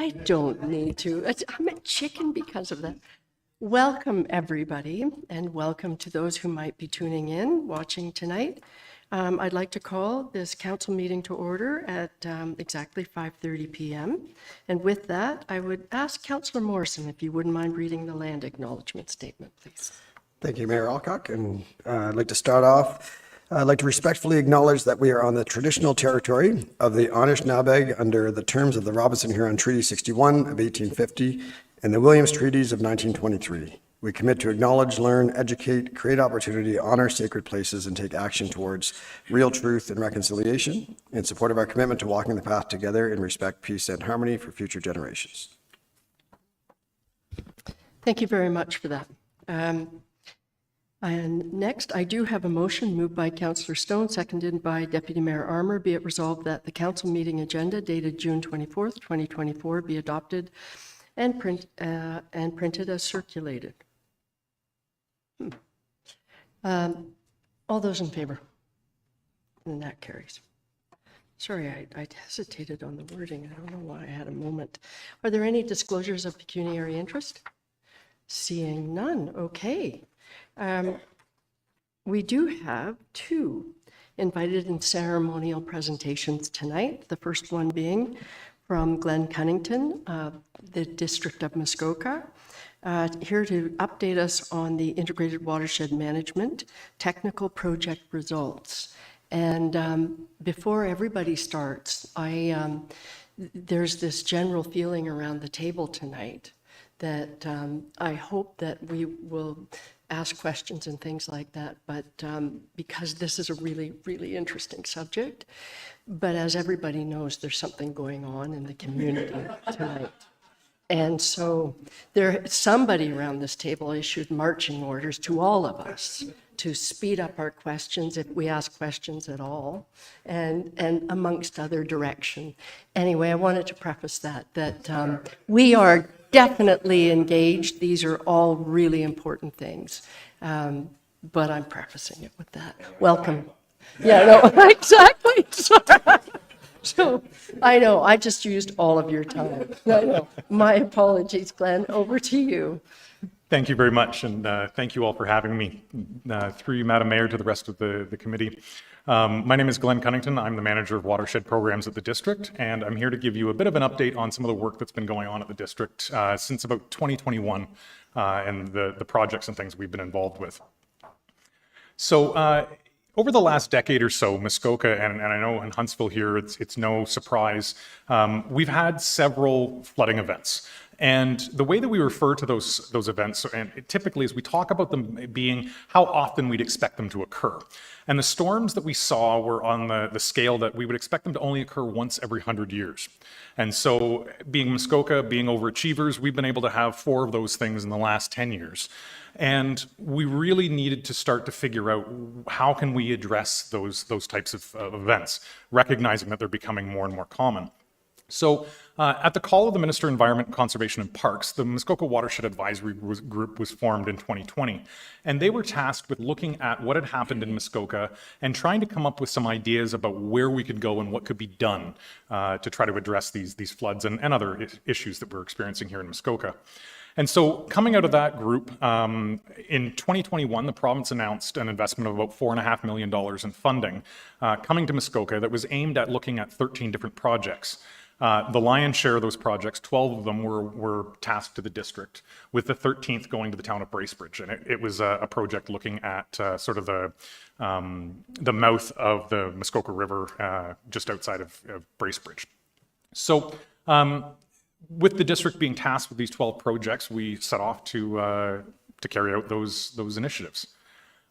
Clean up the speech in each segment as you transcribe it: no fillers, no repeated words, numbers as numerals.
I don't need to. I'm a chicken because of that. Welcome, everybody, and welcome to those who might be tuning in, watching tonight. I'd like to call this council meeting to order at exactly 5:30 p.m. And with that, I would ask Councillor Morrison if you wouldn't mind reading the land acknowledgement statement, please. Thank you, Mayor Alcock. And I'd like to start off. I'd like to respectfully acknowledge that we are on the traditional territory of the Anishinaabe under the terms of the Robinson-Huron Treaty 61 of 1850 and the Williams Treaties of 1923. We commit to acknowledge, learn, educate, create opportunity, honor sacred places, and take action towards real truth and reconciliation in support of our commitment to walking the path together in respect, peace, and harmony for future generations. Thank you very much for that. And next, I do have a motion moved by Councillor Stone, seconded by Deputy Mayor Armour. Be it resolved that the council meeting agenda dated June 24th, 2024 be adopted and printed as circulated. All those in favor? And that carries. Sorry, I hesitated on the wording. I don't know why I had a moment. Are there any disclosures of pecuniary interest? Seeing none, okay. We do have two invited and ceremonial presentations tonight. The first one being from Glenn Cunnington, the District of Muskoka, here to update us on the Integrated Watershed Management technical project results. And before everybody starts, there's this general feeling around the table tonight that I hope that we will ask questions and things like that, but because this is a really, really interesting subject. But as everybody knows, there's something going on in the community tonight. And so somebody around this table issued marching orders to all of us to speed up our questions if we ask questions at all, and amongst other direction. Anyway, I wanted to preface that we are definitely engaged. These are all really important things, but I'm prefacing it with that. Welcome. Yeah, no, exactly. So I know, I just used all of your time. I know. My apologies, Glenn. Over to you. Thank you very much, and thank you all for having me. Through you, Madam Mayor, to the rest of the committee. My name is Glenn Cunnington. I'm the manager of watershed programs at the district, and I'm here to give you a bit of an update on some of the work that's been going on at the district since about 2021 and the projects and things we've been involved with. So over the last decade or so, Muskoka, and I know in Huntsville here, it's no surprise, we've had several flooding events. And the way that we refer to those events, and typically is we talk about them being how often we'd expect them to occur. And the storms that we saw were on the scale that we would expect them to only occur once every 100 years. And so being Muskoka, being overachievers, we've been able to have 4 of those things in the last 10 years. And we really needed to start to figure out how can we address those types of events, recognizing that they're becoming more and more common. So at the call of the Minister of Environment, Conservation and Parks, the Muskoka Watershed Advisory Group was formed in 2020. And they were tasked with looking at what had happened in Muskoka and trying to come up with some ideas about where we could go and what could be done to try to address these floods and other issues that we're experiencing here in Muskoka. And so coming out of that group, in 2021, the province announced an investment of about $4.5 million in funding coming to Muskoka that was aimed at looking at 13 different projects. The lion's share of those projects, 12 of them were tasked to the district, with the 13th going to the town of Bracebridge. And it was a project looking at sort of the mouth of the Muskoka River just outside of Bracebridge. So with the district being tasked with these 12 projects, we set off to carry out those initiatives.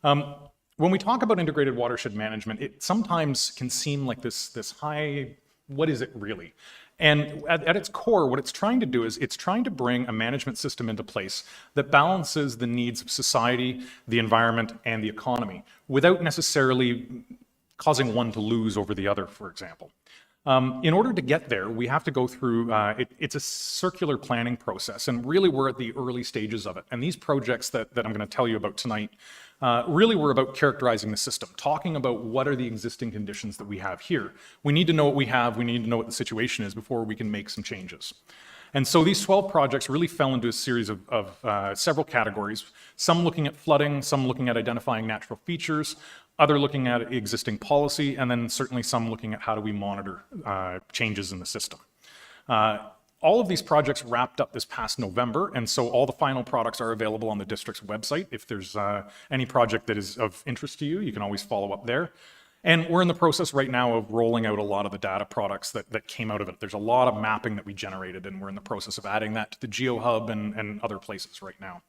When we talk about integrated watershed management, it sometimes can seem like this high, what is it really? And at its core, what it's trying to do is it's trying to bring a management system into place that balances the needs of society, the environment, and the economy without necessarily causing one to lose over the other, for example. In order to get there, we have to go through, it's a circular planning process, and really we're at the early stages of it. And these projects that I'm going to tell you about tonight really were about characterizing the system, talking about what are the existing conditions that we have here. We need to know what we have, we need to know what the situation is before we can make some changes. And so these 12 projects really fell into a series of several categories, some looking at flooding, some looking at identifying natural features, other looking at existing policy, and then certainly some looking at how do we monitor changes in the system. All of these projects wrapped up this past November, and so all the final products are available on the district's website. If there's any project that is of interest to you, you can always follow up there. And we're in the process right now of rolling out a lot of the data products that came out of it. There's a lot of mapping that we generated, and we're in the process of adding that to the GeoHub and other places right now.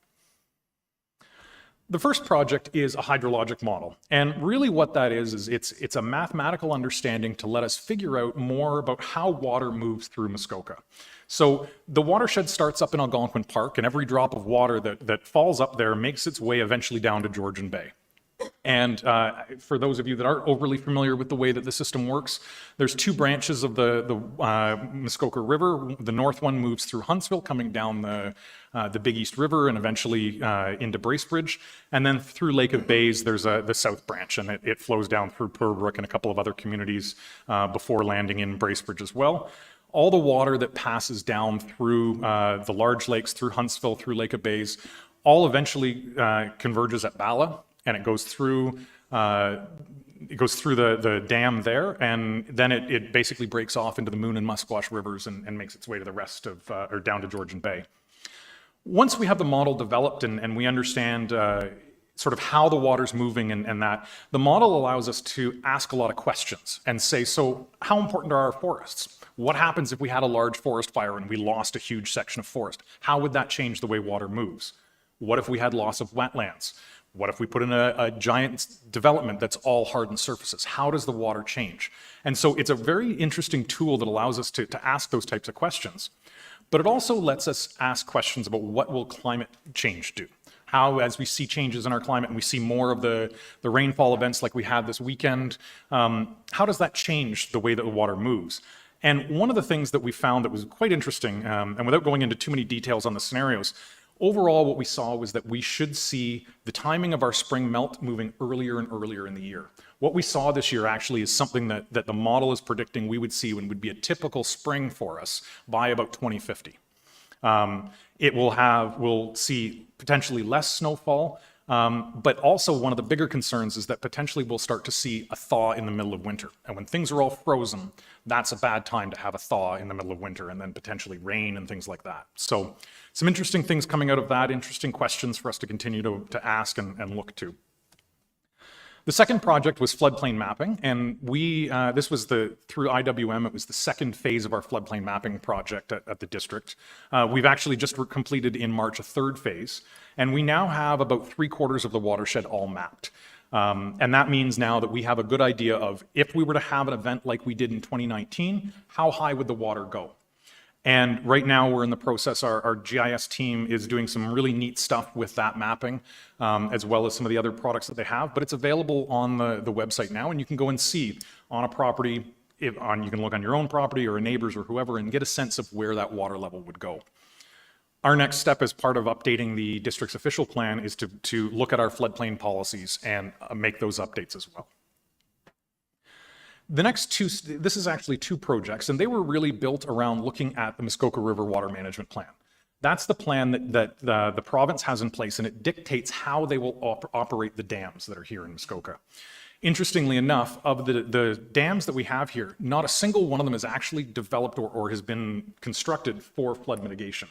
The first project is a hydrologic model. And really what that is it's a mathematical understanding to let us figure out more about how water moves through Muskoka. So the watershed starts up in Algonquin Park, and every drop of water that falls up there makes its way eventually down to Georgian Bay. And for those of you that aren't overly familiar with the way that the system works, there's two branches of the Muskoka River. The north one moves through Huntsville, coming down the Big East River and eventually into Bracebridge. And then through Lake of Bays, there's the south branch, and it flows down through Purbrook and a couple of other communities before landing in Bracebridge as well. All the water that passes down through the large lakes, through Huntsville, through Lake of Bays, all eventually converges at Bala. And it goes through the dam there, and then it basically breaks off into the Moon and Musquash rivers and makes its way to the rest of, or down to Georgian Bay. Once we have the model developed and we understand sort of how the water's moving and that, the model allows us to ask a lot of questions and say, so how important are our forests? What happens if we had a large forest fire and we lost a huge section of forest? How would that change the way water moves? What if we had loss of wetlands? What if we put in a giant development that's all hardened surfaces? How does the water change? And so it's a very interesting tool that allows us to ask those types of questions. But it also lets us ask questions about what will climate change do? How, as we see changes in our climate and we see more of the rainfall events like we had this weekend, how does that change the way that the water moves? And one of the things that we found that was quite interesting, and without going into too many details on the scenarios, overall, what we saw was that we should see the timing of our spring melt moving earlier and earlier in the year. What we saw this year actually is something that the model is predicting we would see when would be a typical spring for us by about 2050. We'll see potentially less snowfall, but also one of the bigger concerns is that potentially we'll start to see a thaw in the middle of winter. And when things are all frozen, that's a bad time to have a thaw in the middle of winter and then potentially rain and things like that. So some interesting things coming out of that, interesting questions for us to continue to ask and look to. The second project was floodplain mapping, and this was through IWM, it was the second phase of our floodplain mapping project at the district. We've actually just completed in March a third phase, and we now have about 3/4 of the watershed all mapped. And that means now that we have a good idea of if we were to have an event like we did in 2019, how high would the water go? And right now we're in the process, our GIS team is doing some really neat stuff with that mapping, as well as some of the other products that they have, but it's available on the website now, and you can go and see on a property, you can look on your own property or a neighbor's or whoever and get a sense of where that water level would go. Our next step as part of updating the district's official plan is to look at our floodplain policies and make those updates as well. The next two, this is actually two projects, and they were really built around looking at the Muskoka River Water Management Plan. That's the plan that the province has in place, and it dictates how they will operate the dams that are here in Muskoka. Interestingly enough, of the dams that we have here, not a single one of them is actually developed or has been constructed for flood mitigation.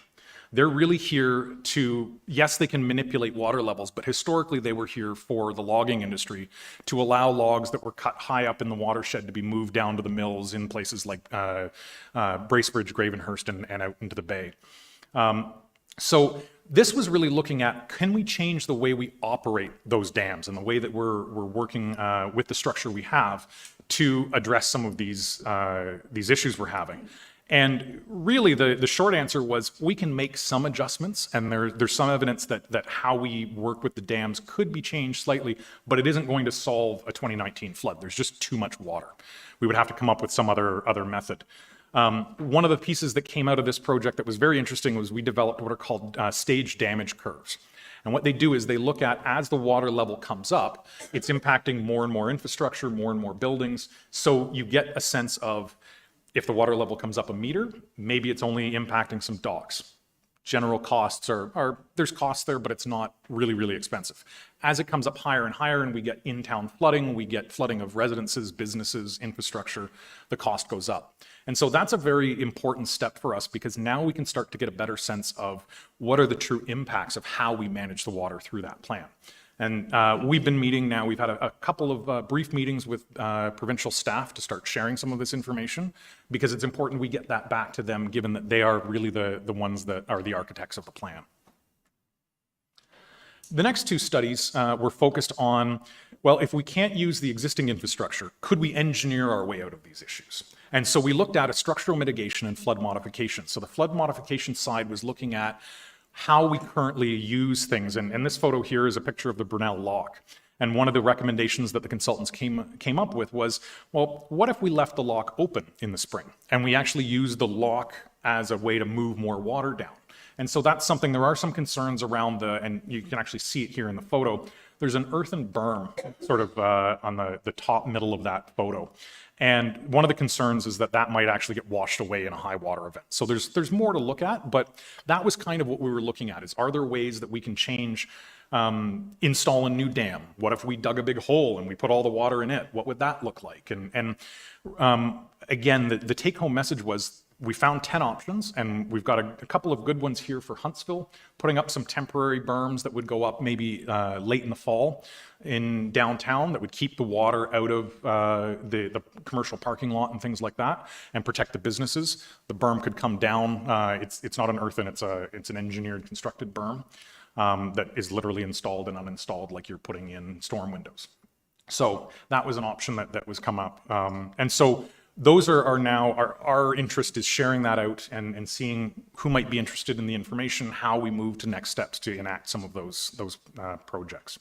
They're really here to, yes, they can manipulate water levels, but historically they were here for the logging industry to allow logs that were cut high up in the watershed to be moved down to the mills in places like Bracebridge, Gravenhurst, and out into the bay. So this was really looking at, can we change the way we operate those dams and the way that we're working with the structure we have to address some of these issues we're having? And really, the short answer was we can make some adjustments, and there's some evidence that how we work with the dams could be changed slightly, but it isn't going to solve a 2019 flood. There's just too much water. We would have to come up with some other method. One of the pieces that came out of this project that was very interesting was we developed what are called stage damage curves. And what they do is they look at, as the water level comes up, it's impacting more and more infrastructure, more and more buildings. So you get a sense of, If the water level comes up a meter, maybe it's only impacting some docks. General costs are there's costs there, but it's not really, really expensive. As it comes up higher and higher and we get in-town flooding, we get flooding of residences, businesses, infrastructure, the cost goes up. And so that's a very important step for us because now we can start to get a better sense of what are the true impacts of how we manage the water through that plan. And we've been meeting now, we've had a couple of brief meetings with provincial staff to start sharing some of this information because it's important we get that back to them given that they are really the ones that are the architects of the plan. The next two studies were focused on, well, if we can't use the existing infrastructure, could we engineer our way out of these issues? And so we looked at a structural mitigation and flood modification. So the flood modification side was looking at how we currently use things. And this photo here is a picture of the Brunel Lock. And one of the recommendations that the consultants came up with was, well, what if we left the lock open in the spring and we actually used the lock as a way to move more water down? And so that's something, there are some concerns around and you can actually see it here in the photo. There's an earthen berm sort of on the top middle of that photo. And one of the concerns is that that might actually get washed away in a high water event. So there's more to look at, but that was kind of what we were looking at is, are there ways that we can change, install a new dam? What if we dug a big hole and we put all the water in it? What would that look like? And again, the take home message was, we found 10 options and we've got a couple of good ones here for Huntsville, putting up some temporary berms that would go up maybe late in the fall in downtown that would keep the water out of the commercial parking lot and things like that and protect the businesses. The berm could come down. It's not an earthen, it's an engineered constructed berm that is literally installed and uninstalled like you're putting in storm windows. So that was an option that was come up. And so those are now, our interest is sharing that out and seeing who might be interested in the information, how we move to next steps to enact some of those projects.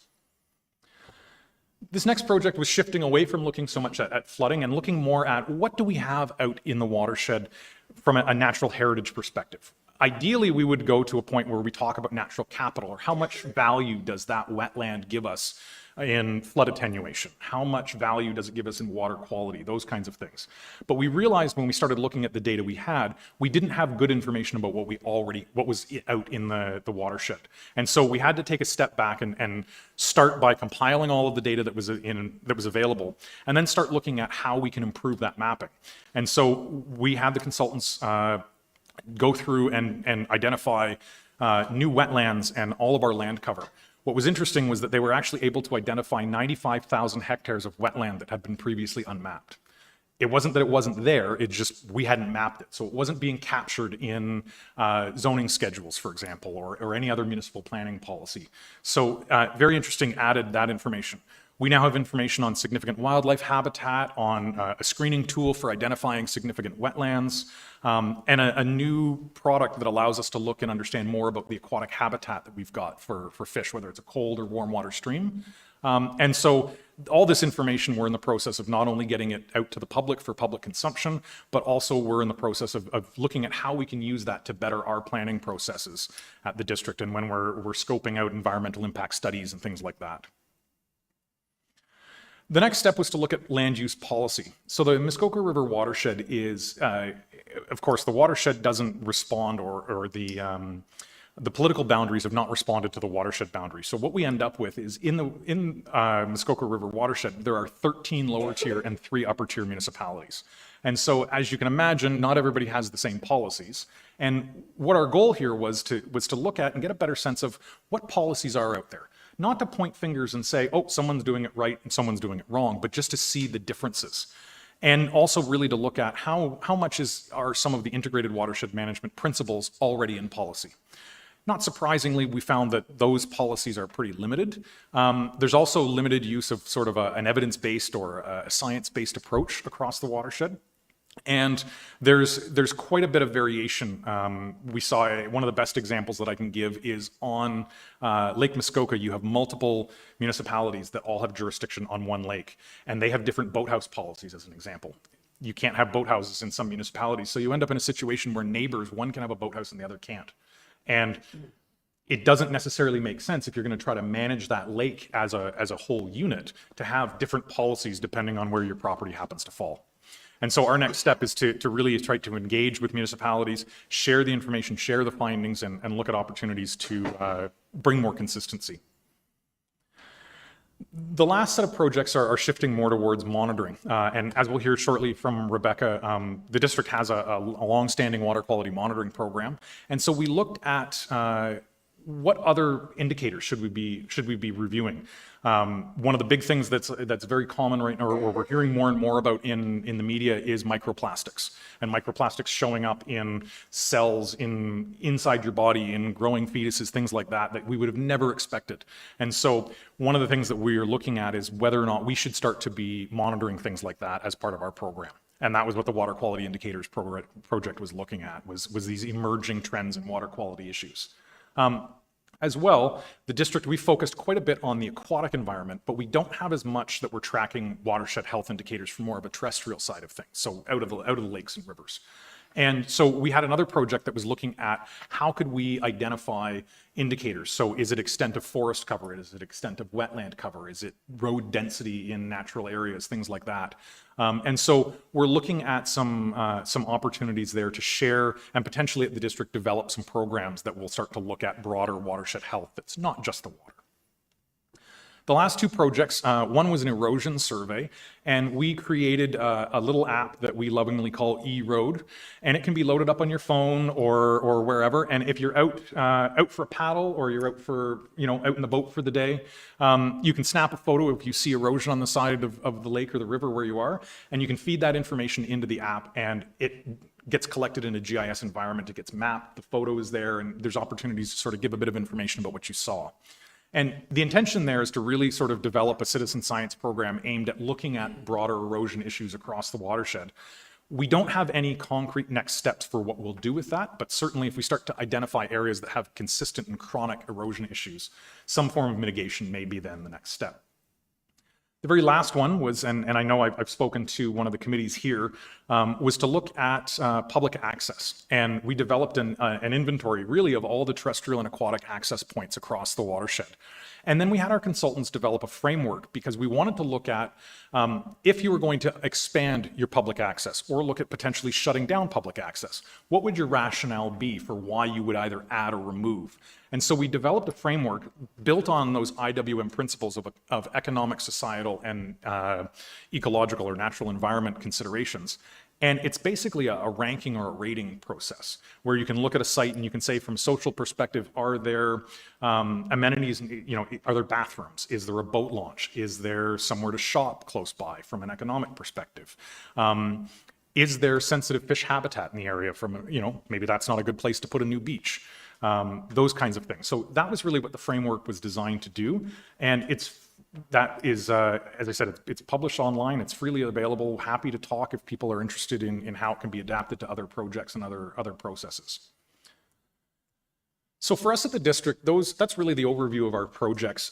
This next project was shifting away from looking so much at flooding and looking more at what do we have out in the watershed from a natural heritage perspective. Ideally, we would go to a point where we talk about natural capital, or how much value does that wetland give us in flood attenuation? How much value does it give us in water quality? Those kinds of things. But we realized when we started looking at the data we had, we didn't have good information about what was out in the watershed. And so we had to take a step back and start by compiling all of the data that was available, and then start looking at how we can improve that mapping. And so we had the consultants go through and identify new wetlands and all of our land cover. What was interesting was that they were actually able to identify 95,000 hectares of wetland that had been previously unmapped. It wasn't that it wasn't there, it just, we hadn't mapped it. So it wasn't being captured in zoning schedules, for example, or any other municipal planning policy. So very interesting, added that information. We now have information on significant wildlife habitat, on a screening tool for identifying significant wetlands, and a new product that allows us to look and understand more about the aquatic habitat that we've got for fish, whether it's a cold or warm water stream. And so all this information, we're in the process of not only getting it out to the public for public consumption, but also we're in the process of looking at how we can use that to better our planning processes at the district and when we're scoping out environmental impact studies and things like that. The next step was to look at land use policy. So the Muskoka River watershed is, of course, the watershed doesn't respond, or the political boundaries have not responded to the watershed boundaries. So what we end up with is in Muskoka River watershed, there are 13 lower tier and 3 upper tier municipalities. And so as you can imagine, not everybody has the same policies. And what our goal here was to look at and get a better sense of what policies are out there. Not to point fingers and say, oh, someone's doing it right and someone's doing it wrong, but just to see the differences. And also really to look at how much are some of the integrated watershed management principles already in policy. Not surprisingly, we found that those policies are pretty limited. There's also limited use of sort of an evidence-based or a science-based approach across the watershed. And there's quite a bit of variation. We saw one of the best examples that I can give is on Lake Muskoka. You have multiple municipalities that all have jurisdiction on one lake, and they have different boathouse policies, as an example. You can't have boathouses in some municipalities, so you end up in a situation where neighbors, one can have a boathouse and the other can't. And it doesn't necessarily make sense if you're going to try to manage that lake as a whole unit to have different policies depending on where your property happens to fall. And so our next step is to really try to engage with municipalities, share the information, share the findings, and look at opportunities to bring more consistency. The last set of projects are shifting more towards monitoring. And as we'll hear shortly from Rebecca, the district has a long-standing water quality monitoring program. And so we looked at what other indicators should we be reviewing? One of the big things that's very common right now, or we're hearing more and more about in the media, is microplastics, and microplastics showing up in cells inside your body, in growing fetuses, things like that we would have never expected. And so one of the things that we are looking at is whether or not we should start to be monitoring things like that as part of our program. And that was what the Water Quality Indicators project was looking at, was these emerging trends in water quality issues. As well, the district, we focused quite a bit on the aquatic environment, but we don't have as much that we're tracking watershed health indicators for more of a terrestrial side of things, so out of the lakes and rivers. And so we had another project that was looking at how could we identify indicators. So is it extent of forest cover? Is it extent of wetland cover? Is it road density in natural areas? Things like that. And so we're looking at some opportunities there to share and potentially at the district develop some programs that will start to look at broader watershed health that's not just the water. The last two projects, one was an erosion survey, and we created a little app that we lovingly call eRoad, and it can be loaded up on your phone or wherever. And if you're out for a paddle, or you're out in the boat for the day, you can snap a photo if you see erosion on the side of the lake or the river where you are, and you can feed that information into the app, and it gets collected in a GIS environment. It gets mapped, the photo is there, and there's opportunities to sort of give a bit of information about what you saw. And the intention there is to really sort of develop a citizen science program aimed at looking at broader erosion issues across the watershed. We don't have any concrete next steps for what we'll do with that, but certainly if we start to identify areas that have consistent and chronic erosion issues, some form of mitigation may be then the next step. The very last one was, and I know I've spoken to one of the committees here, was to look at public access. And we developed an inventory really of all the terrestrial and aquatic access points across the watershed. And then we had our consultants develop a framework because we wanted to look at if you were going to expand your public access or look at potentially shutting down public access, what would your rationale be for why you would either add or remove? And so we developed a framework built on those IWM principles of economic, societal, and ecological or natural environment considerations. And it's basically a ranking or a rating process where you can look at a site and you can say from a social perspective, are there amenities, are there bathrooms? Is there a boat launch? Is there somewhere to shop close by from an economic perspective? Is there sensitive fish habitat in the area from, maybe that's not a good place to put a new beach. Those kinds of things. So that was really what the framework was designed to do. And that is, as I said, it's published online. It's freely available. Happy to talk if people are interested in how it can be adapted to other projects and other processes. So for us at the district, that's really the overview of our projects.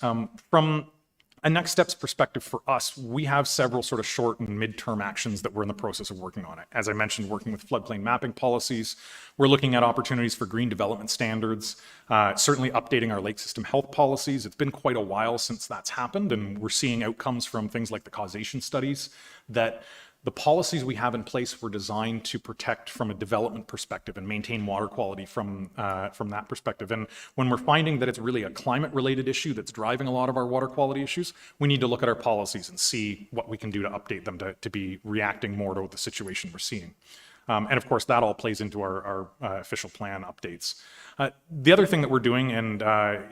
From a next steps perspective for us, we have several sort of short and midterm actions that we're in the process of working on it. As I mentioned, working with floodplain mapping policies, we're looking at opportunities for green development standards, certainly updating our lake system health policies. It's been quite a while since that's happened, and we're seeing outcomes from things like the causation studies that the policies we have in place were designed to protect from a development perspective and maintain water quality from that perspective. And when we're finding that it's really a climate-related issue that's driving a lot of our water quality issues, we need to look at our policies and see what we can do to update them to be reacting more to the situation we're seeing. And of course, that all plays into our official plan updates. The other thing that we're doing, and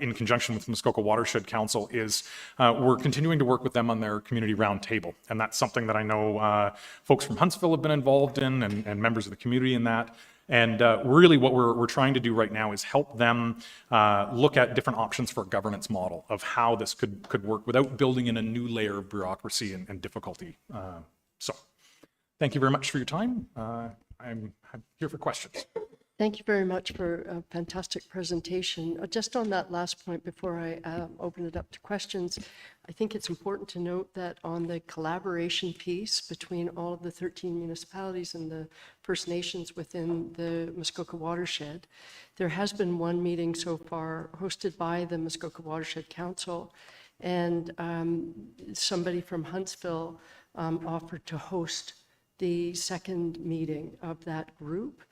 in conjunction with Muskoka Watershed Council, is we're continuing to work with them on their community roundtable. And that's something that I know folks from Huntsville have been involved in, and members of the community in that. And really what we're trying to do right now is help them look at different options for a governance model of how this could work without building in a new layer of bureaucracy and difficulty. So thank you very much for your time. I'm here for questions. Thank you very much for a fantastic presentation. Just on that last point, before I open it up to questions, I think it's important to note that on the collaboration piece between all of the 13 municipalities and the First Nations within the Muskoka Watershed, there has been one meeting so far hosted by the Muskoka Watershed Council, and somebody from Huntsville offered to host the second meeting of that group.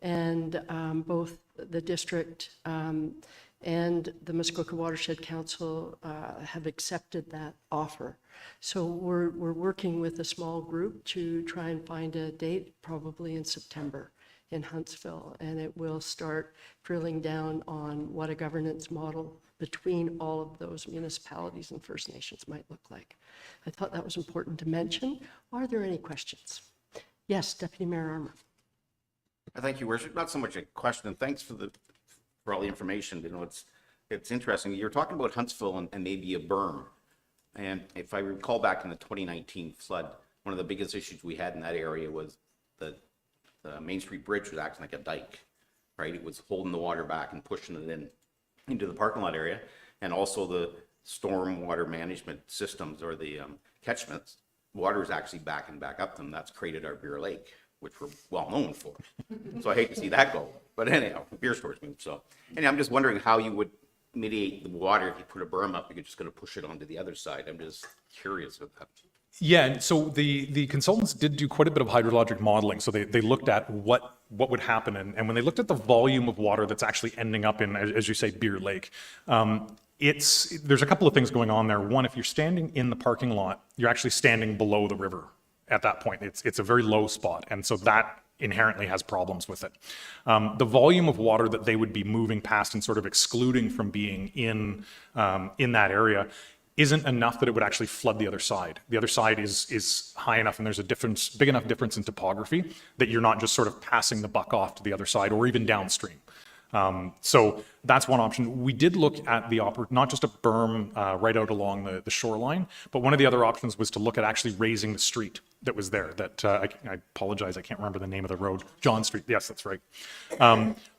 And both the district and the Muskoka Watershed Council have accepted that offer. So we're working with a small group to try and find a date, probably in September in Huntsville. And it will start drilling down on what a governance model between all of those municipalities and First Nations might look like. I thought that was important to mention. Are there any questions? Yes, Deputy Mayor Armour. Thank you, Worship. Not so much a question, and thanks for all the information. You know, it's interesting. You're talking about Huntsville and maybe a berm. And if I recall back in the 2019 flood, one of the biggest issues we had in that area was the Main Street Bridge was acting like a dike, right? It was holding the water back and pushing it into the parking lot area. And also the storm water management systems, or the catchments, water is actually backing back up them. That's created our Beer Lake, which we're well known for. So I hate to see that go. But anyhow, beer stores move. So anyhow, I'm just wondering how you would mitigate the water if you put a berm up. You're just going to push it onto the other side. I'm just curious about that. Yeah, and so the consultants did do quite a bit of hydrologic modeling. So they looked at what would happen. And when they looked at the volume of water that's actually ending up in, as you say, Beer Lake, there's a couple of things going on there. One, if you're standing in the parking lot, you're actually standing below the river at that point. It's a very low spot. And so that inherently has problems with it. The volume of water that they would be moving past and sort of excluding from being in that area isn't enough that it would actually flood the other side. The other side is high enough, and there's a big enough difference in topography that you're not just sort of passing the buck off to the other side or even downstream. So that's one option. We did look at not just a berm right out along the shoreline, but one of the other options was to look at actually raising the street that was there. I apologize, I can't remember the name of the road. John Street, yes, that's right.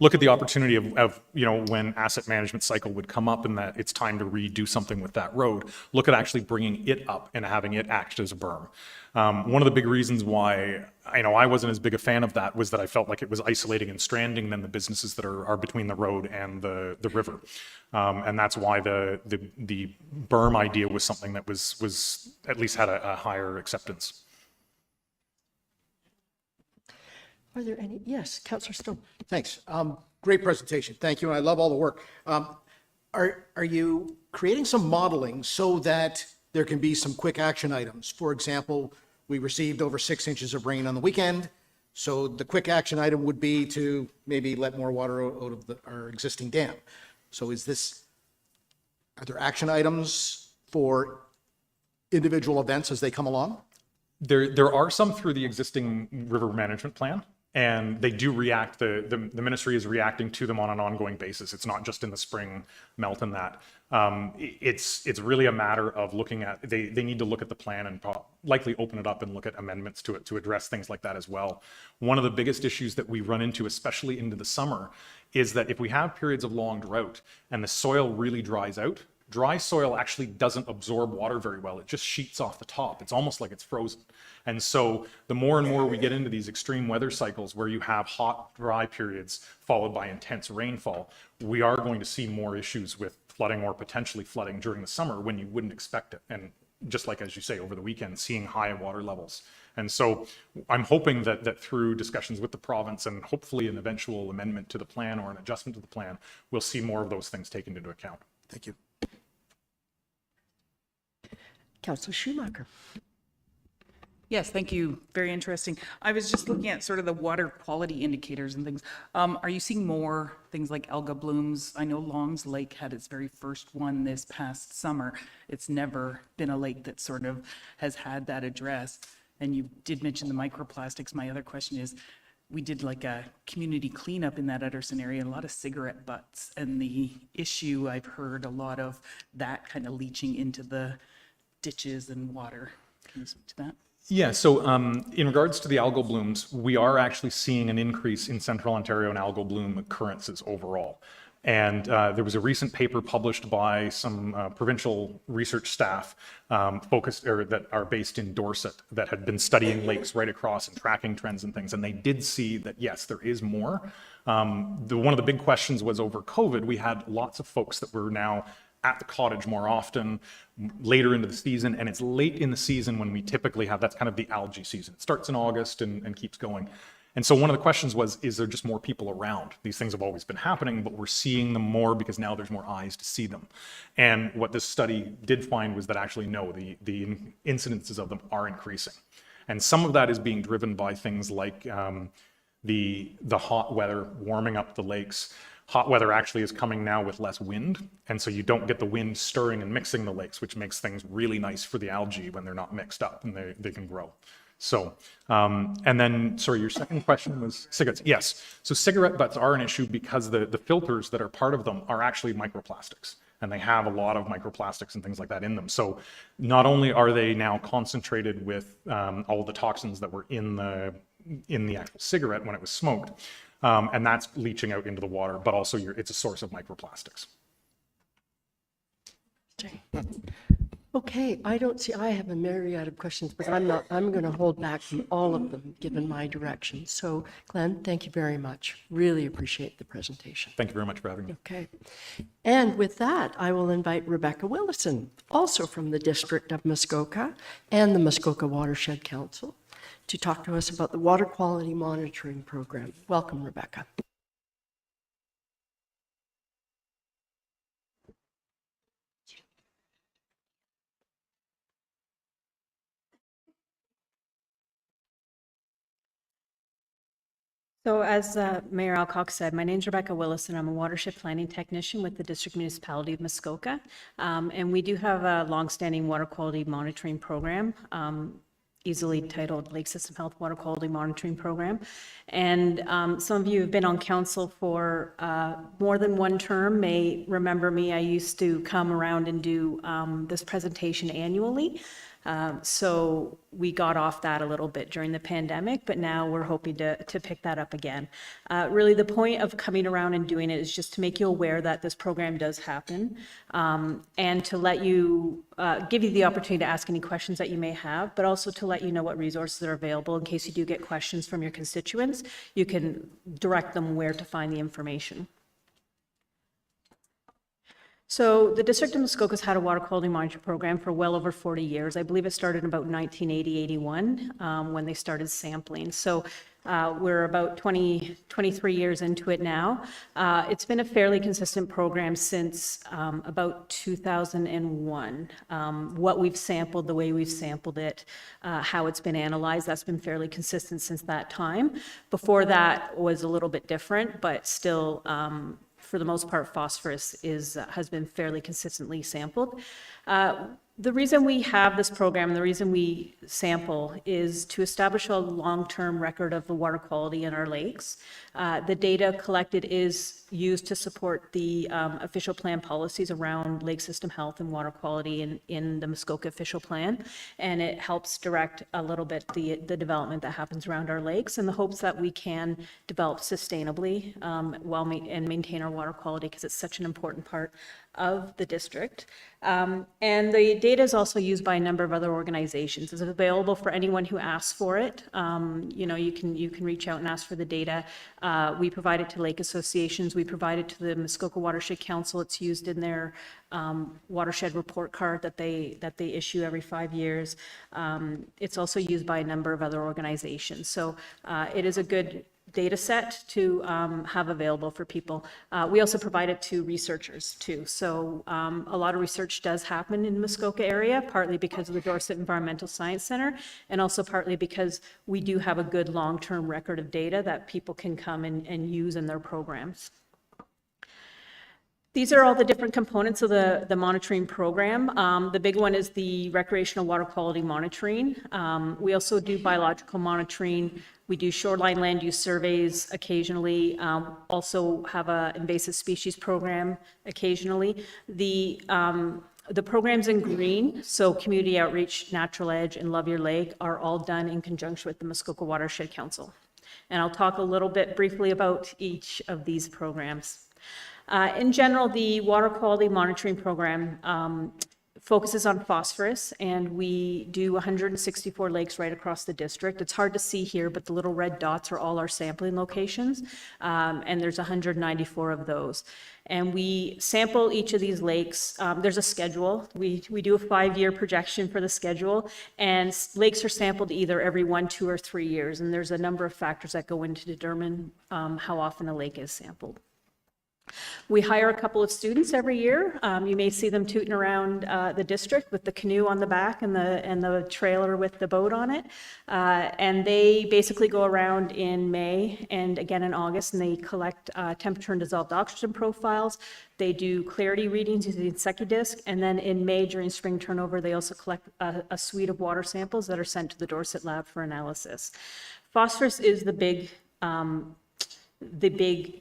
Look at the opportunity of when asset management cycle would come up and that it's time to redo something with that road. Look at actually bringing it up and having it act as a berm. One of the big reasons why I wasn't as big a fan of that was that I felt like it was isolating and stranding then the businesses that are between the road and the river. And that's why the berm idea was something that was at least had a higher acceptance. Are there any? Yes, Councillor Stone. Thanks. Great presentation. Thank you. And I love all the work. Are you creating some modeling so that there can be some quick action items? For example, we received over 6 inches of rain on the weekend. So the quick action item would be to maybe let more water out of our existing dam. So are there action items for individual events as they come along? There are some through the existing river management plan, and they do react. The ministry is reacting to them on an ongoing basis. It's not just in the spring melt and that. It's really a matter of looking at, they need to look at the plan and likely open it up and look at amendments to it to address things like that as well. One of the biggest issues that we run into, especially into the summer, is that if we have periods of long drought and the soil really dries out, dry soil actually doesn't absorb water very well. It just sheets off the top. It's almost like it's frozen. And so the more and more we get into these extreme weather cycles where you have hot, dry periods followed by intense rainfall, we are going to see more issues with flooding or potentially flooding during the summer when you wouldn't expect it. And just like, as you say, over the weekend, seeing high water levels. And so I'm hoping that through discussions with the province and hopefully an eventual amendment to the plan or an adjustment to the plan, we'll see more of those things taken into account. Thank you. Councillor Schumacher. Yes, thank you. Very interesting. I was just looking at sort of the water quality indicators and things. Are you seeing more things like alga blooms? I know Longs Lake had its very first one this past summer. It's never been a lake that sort of has had that addressed. And you did mention the microplastics. My other question is, we did like a community cleanup in that Utterson area, a lot of cigarette butts. And the issue, I've heard a lot of that kind of leaching into the ditches and water. Can you speak to that? Yeah, so in regards to the algal blooms, we are actually seeing an increase in Central Ontario and algal bloom occurrences overall. And there was a recent paper published by some provincial research staff that are based in Dorset that had been studying lakes right across and tracking trends and things. And they did see that, yes, there is more. One of the big questions was over COVID, we had lots of folks that were now at the cottage more often, later into the season, and it's late in the season when we typically have, that's kind of the algae season. It starts in August and keeps going. And so one of the questions was, is there just more people around? These things have always been happening, but we're seeing them more because now there's more eyes to see them. And what this study did find was that actually, no, the incidences of them are increasing. And some of that is being driven by things like the hot weather warming up the lakes. Hot weather actually is coming now with less wind, and so you don't get the wind stirring and mixing the lakes, which makes things really nice for the algae when they're not mixed up and they can grow. So, and then, sorry, your second question was cigarettes. Yes, so cigarette butts are an issue because the filters that are part of them are actually microplastics, and they have a lot of microplastics and things like that in them. So not only are they now concentrated with all the toxins that were in the actual cigarette when it was smoked, and that's leaching out into the water, but also it's a source of microplastics. Okay, I have a myriad of questions, but I'm going to hold back from all of them, given my direction. So Glenn, thank you very much. Really appreciate the presentation. Thank you very much for having me. Okay. And with that, I will invite Rebecca Willison, also from the District of Muskoka and the Muskoka Watershed Council, to talk to us about the water quality monitoring program. Welcome, Rebecca. So as Mayor Alcock said, my name is Rebecca Willison. I'm a watershed planning technician with the District Municipality of Muskoka. And we do have a longstanding water quality monitoring program, easily titled Lake System Health Water Quality Monitoring Program. And some of you have been on council for more than one term may remember me. I used to come around and do this presentation annually. So we got off that a little bit during the pandemic, but now we're hoping to pick that up again. Really, the point of coming around and doing it is just to make you aware that this program does happen, and to let you, give you the opportunity to ask any questions that you may have, but also to let you know what resources are available in case you do get questions from your constituents. You can direct them where to find the information. So the District of Muskoka has had a water quality monitoring program for well over 40 years. I believe it started in about 1980-81 when they started sampling. So we're about 23 years into it now. It's been a fairly consistent program since about 2001. What we've sampled, the way we've sampled it, how it's been analyzed, that's been fairly consistent since that time. Before that was a little bit different, but still, for the most part, phosphorus has been fairly consistently sampled. The reason we have this program, the reason we sample, is to establish a long-term record of the water quality in our lakes. The data collected is used to support the official plan policies around lake system health and water quality in the Muskoka official plan, and it helps direct a little bit the development that happens around our lakes in the hopes that we can develop sustainably and maintain our water quality, because it's such an important part of the district. And the data is also used by a number of other organizations. It's available for anyone who asks for it. You know, you can reach out and ask for the data. We provide it to lake associations. We provide it to the Muskoka Watershed Council. It's used in their watershed report card that they issue every 5 years. It's also used by a number of other organizations. So it is a good data set to have available for people. We also provide it to researchers too. So a lot of research does happen in the Muskoka area, partly because of the Dorset Environmental Science Center, and also partly because we do have a good long-term record of data that people can come and use in their programs. These are all the different components of the monitoring program. The big one is the recreational water quality monitoring. We also do biological monitoring. We do shoreline land use surveys occasionally, also have an invasive species program occasionally. The programs in green, so community outreach, Natural Edge, and Love Your Lake, are all done in conjunction with the Muskoka Watershed Council. And I'll talk a little bit briefly about each of these programs. In general, the water quality monitoring program focuses on phosphorus, and we do 164 lakes right across the district. It's hard to see here, but the little red dots are all our sampling locations, and there's 194 of those. And we sample each of these lakes. There's a schedule. We do a 5-year projection for the schedule, and lakes are sampled either every 1, 2, or 3 years, and there's a number of factors that go in to determine how often a lake is sampled. We hire a couple of students every year. You may see them tooting around the district with the canoe on the back and the trailer with the boat on it. And they basically go around in May and again in August, and they collect temperature and dissolved oxygen profiles. They do clarity readings using SecuDisc, and then in May during spring turnover, they also collect a suite of water samples that are sent to the Dorset lab for analysis. Phosphorus is the big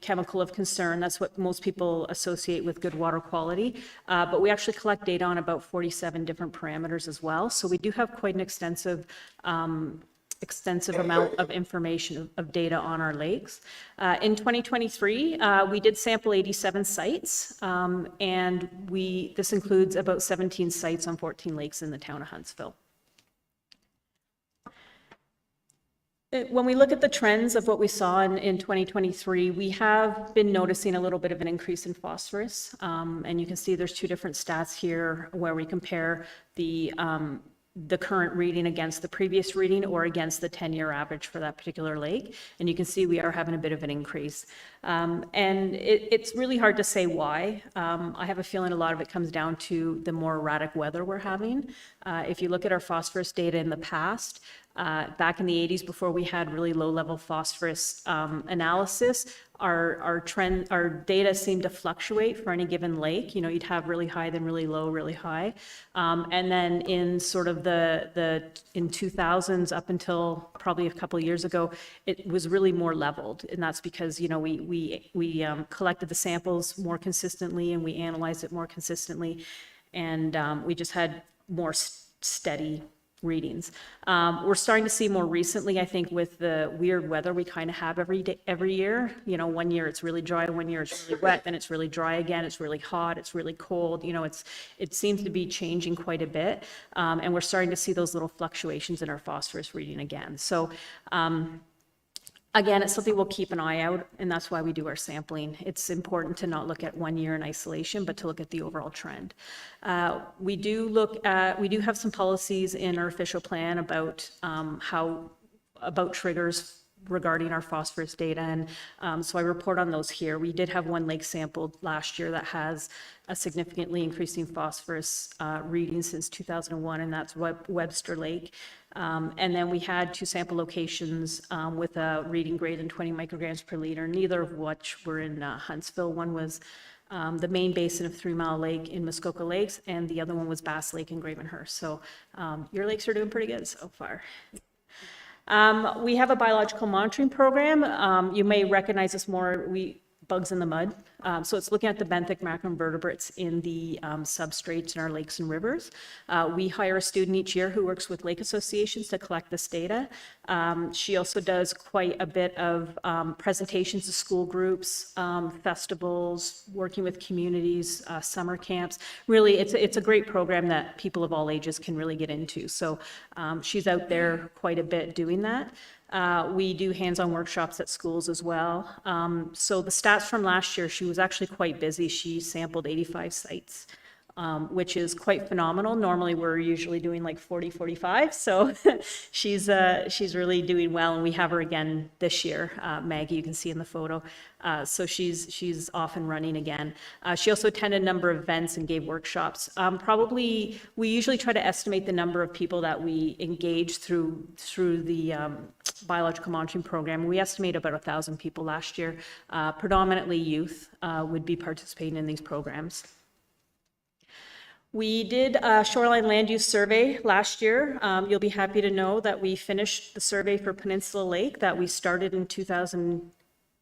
chemical of concern. That's what most people associate with good water quality. But we actually collect data on about 47 different parameters as well. So we do have quite an extensive amount of information of data on our lakes. In 2023, we did sample 87 sites, and this includes about 17 sites on 14 lakes in the town of Huntsville. When we look at the trends of what we saw in 2023, we have been noticing a little bit of an increase in phosphorus. And you can see there's two different stats here where we compare the current reading against the previous reading or against the 10-year average for that particular lake. And you can see we are having a bit of an increase. And it's really hard to say why. I have a feeling a lot of it comes down to the more erratic weather we're having. If you look at our phosphorus data in the past, back in the 80s, before we had really low-level phosphorus analysis, our data seemed to fluctuate for any given lake. You know, you'd have really high, then really low, really high. And then in sort of in 2000s up until probably a couple of years ago, it was really more leveled. And that's because, you know, we collected the samples more consistently and we analyzed it more consistently. And we just had more steady readings. We're starting to see more recently, I think, with the weird weather we kind of have every year. You know, one year it's really dry, one year it's really wet, then it's really dry again, it's really hot, it's really cold. You know, it seems to be changing quite a bit. And we're starting to see those little fluctuations in our phosphorus reading again. So, again, it's something we'll keep an eye out, and that's why we do our sampling. It's important to not look at 1 year in isolation, but to look at the overall trend. We do have some policies in our official plan about about triggers regarding our phosphorus data, and so I report on those here. We did have one lake sampled last year that has a significantly increasing phosphorus reading since 2001, and that's Webster Lake. And then we had 2 sample locations with a reading greater than 20 micrograms per liter, neither of which were in Huntsville. One was the main basin of 3 Mile Lake in Muskoka Lakes, and the other one was Bass Lake in Gravenhurst. So your lakes are doing pretty good so far. We have a biological monitoring program. You may recognize this more, Bugs in the Mud. So it's looking at the benthic macroinvertebrates in the substrates in our lakes and rivers. We hire a student each year who works with lake associations to collect this data. She also does quite a bit of presentations to school groups, festivals, working with communities, summer camps. Really, it's a great program that people of all ages can really get into. So she's out there quite a bit doing that. We do hands-on workshops at schools as well. So the stats from last year, she was actually quite busy. She sampled 85 sites, which is quite phenomenal. Normally, we're usually doing like 40, 45. So she's really doing well, and we have her again this year. Maggie, you can see in the photo. So she's off and running again. She also attended a number of events and gave workshops. We usually try to estimate the number of people that we engage through the biological monitoring program. We estimate about 1,000 people last year. Predominantly youth would be participating in these programs. We did a shoreline land use survey last year. You'll be happy to know that we finished the survey for Peninsula Lake that we started in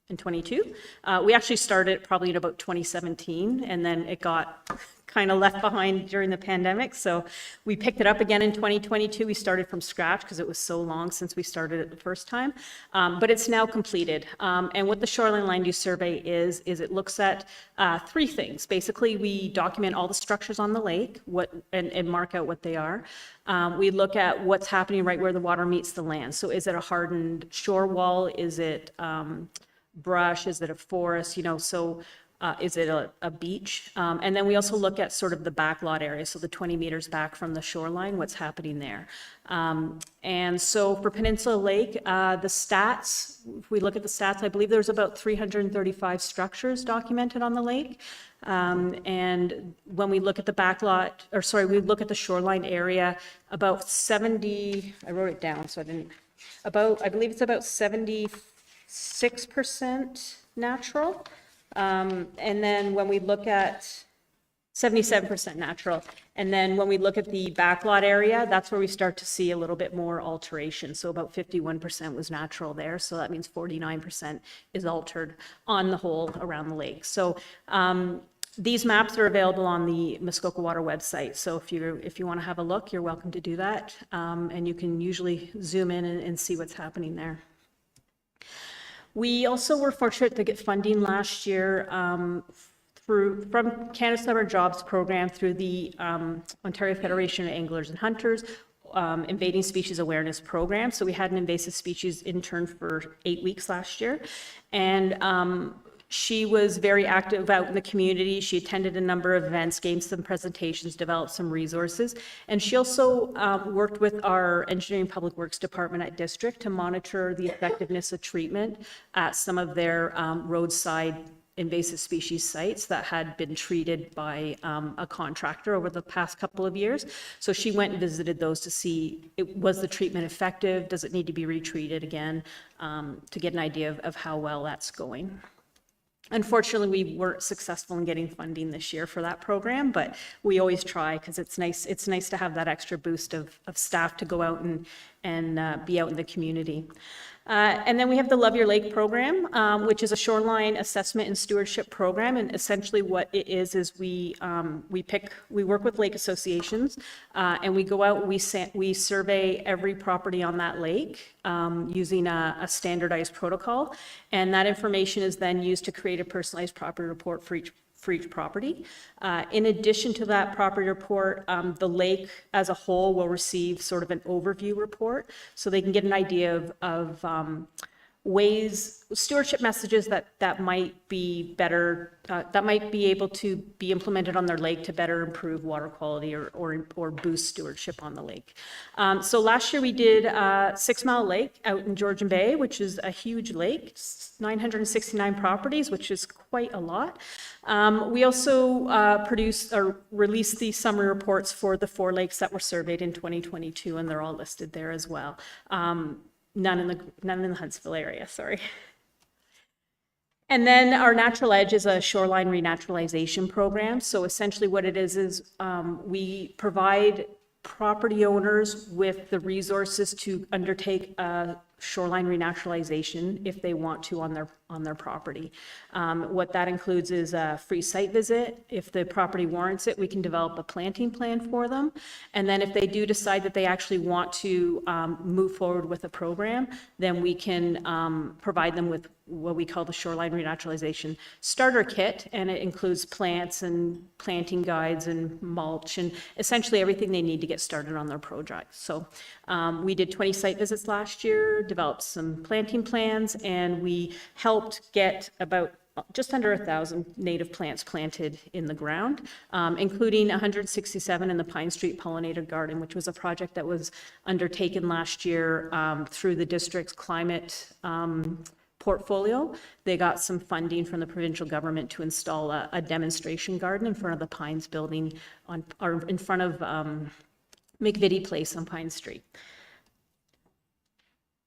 and 22. We actually started probably in about 2017, and then it got kind of left behind during the pandemic. So we picked it up again in 2022. We started from scratch because it was so long since we started it the first time. But it's now completed. And what the Shoreline Land Use Survey is it looks at three things. Basically, we document all the structures on the lake and mark out what they are. We look at what's happening right where the water meets the land. So is it a hardened shore wall? Is it brush? Is it a forest? Is it a beach? And then we also look at sort of the backlot area, so the 20 meters back from the shoreline, what's happening there. And so for Peninsula Lake, the stats, if we look at the stats, I believe there's about 335 structures documented on the lake. And when we look at the we look at the shoreline area, about 70, I wrote it down, so I believe it's about 76% natural. And then when we look at 77% natural, and then when we look at the backlot area, that's where we start to see a little bit more alteration. So about 51% was natural there. So that means 49% is altered on the whole around the lake. So these maps are available on the Muskoka Water website. So if you want to have a look, you're welcome to do that. And you can usually zoom in and see what's happening there. We also were fortunate to get funding last year from Canada Summer Jobs Program through the Ontario Federation of Anglers and Hunters Invading Species Awareness Program. So we had an invasive species intern for 8 weeks last year. And she was very active out in the community. She attended a number of events, gave some presentations, developed some resources. And she also worked with our Engineering Public Works Department at District to monitor the effectiveness of treatment at some of their roadside invasive species sites that had been treated by a contractor over the past couple of years. So she went and visited those to see, was the treatment effective? Does it need to be retreated again? To get an idea of how well that's going. Unfortunately, we weren't successful in getting funding this year for that program, but we always try because it's nice to have that extra boost of staff to go out and be out in the community. And then we have the Love Your Lake program, which is a shoreline assessment and stewardship program. And essentially what it is we work with lake associations and we go out, we survey every property on that lake using a standardized protocol. And that information is then used to create a personalized property report for each property. In addition to that property report, the lake as a whole will receive sort of an overview report so they can get an idea of ways, stewardship messages that might be better, that might be able to be implemented on their lake to better improve water quality or boost stewardship on the lake. So last year we did 6 Mile Lake out in Georgian Bay, which is a huge lake, 969 properties, which is quite a lot. We also produced or released the summary reports for the 4 lakes that were surveyed in 2022, and they're all listed there as well. None in the Huntsville area, sorry. And then our Natural Edge is a shoreline renaturalization program. So essentially what it is we provide property owners with the resources to undertake a shoreline renaturalization if they want to on their property. What that includes is a free site visit. If the property warrants it, we can develop a planting plan for them. And then if they do decide that they actually want to move forward with a program, then we can provide them with what we call the shoreline renaturalization starter kit. And it includes plants and planting guides and mulch and essentially everything they need to get started on their project. So we did 20 site visits last year, developed some planting plans, and we helped get about just under 1,000 native plants planted in the ground, including 167 in the Pine Street Pollinator Garden, which was a project that was undertaken last year through the district's climate portfolio. They got some funding from the provincial government to install a demonstration garden in front of the Pines building in front of McVitie Place on Pine Street.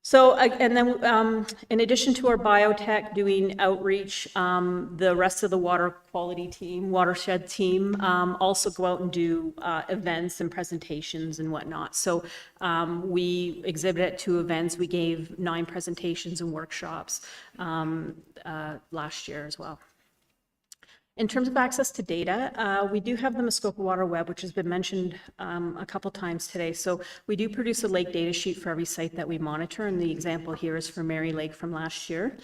So, and then in addition to our biotech doing outreach, the rest of the water quality team, watershed team, also go out and do events and presentations and whatnot. So we exhibited at 2 events. We gave 9 presentations and workshops last year as well. In terms of access to data, we do have the Muskoka Water Web, which has been mentioned a couple times today. So we do produce a lake data sheet for every site that we monitor, and the example here is for Mary Lake from last year.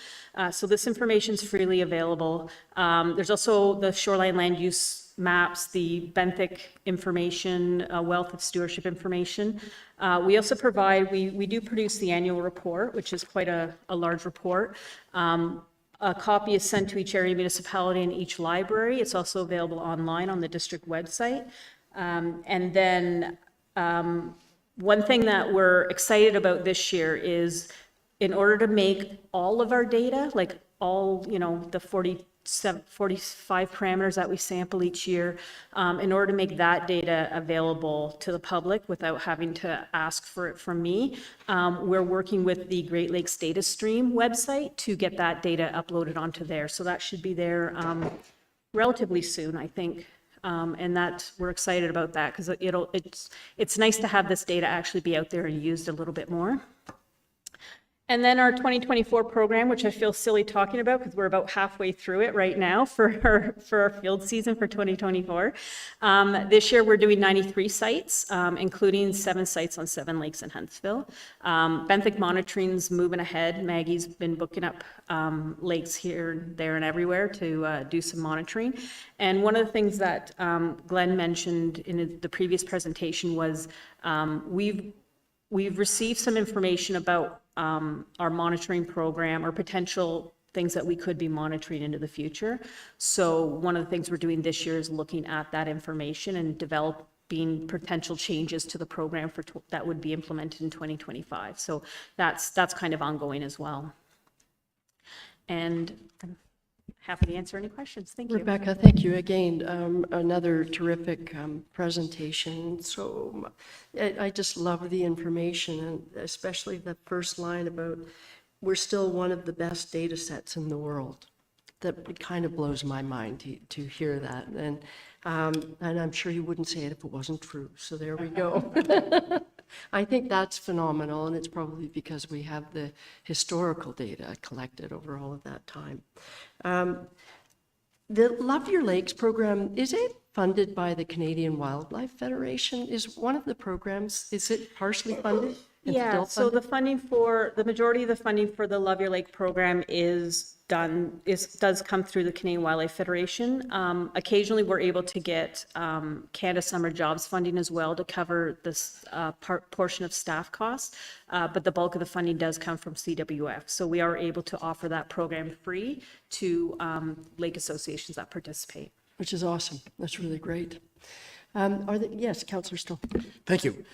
So this information is freely available. There's also the shoreline land use maps, the benthic information, wealth of stewardship information. We also provide, we do produce the annual report, which is quite a large report. A copy is sent to each area municipality and each library. It's also available online on the district website. And then one thing that we're excited about this year is in order to make all of our data, like all, the 45 parameters that we sample each year, in order to make that data available to the public without having to ask for it from me, we're working with the Great Lakes Data Stream website to get that data uploaded onto there. So that should be there relatively soon, I think. And we're excited about that because it's nice to have this data actually be out there and used a little bit more. And then our 2024 program, which I feel silly talking about because we're about halfway through it right now for our field season for 2024. This year we're doing 93 sites, including 7 sites on 7 lakes in Huntsville. Benthic monitoring's moving ahead. Maggie's been booking up lakes here, there, and everywhere to do some monitoring. And one of the things that Glenn mentioned in the previous presentation was we've received some information about our monitoring program or potential things that we could be monitoring into the future. So one of the things we're doing this year is looking at that information and developing potential changes to the program that would be implemented in 2025. So that's kind of ongoing as well. And I'm happy to answer any questions. Thank you. Rebecca, thank you again. Another terrific presentation. So I just love the information, and especially the first line about we're still one of the best data sets in the world. That kind of blows my mind to hear that. And I'm sure you wouldn't say it if it wasn't true. So there we go. I think that's phenomenal, and it's probably because we have the historical data collected over all of that time. The Love Your Lakes program, is it funded by the Canadian Wildlife Federation? Is one of the programs, is it partially funded? and Yeah, still so funded? the majority of the funding for the Love Your Lake program does come through the Canadian Wildlife Federation. Occasionally, we're able to get Canada Summer Jobs funding as well to cover this portion of staff costs, but the bulk of the funding does come from CWF. So we are able to offer that program free to lake associations that participate. Which is awesome. That's really great. Yes, Councillor Stoll. Thank you.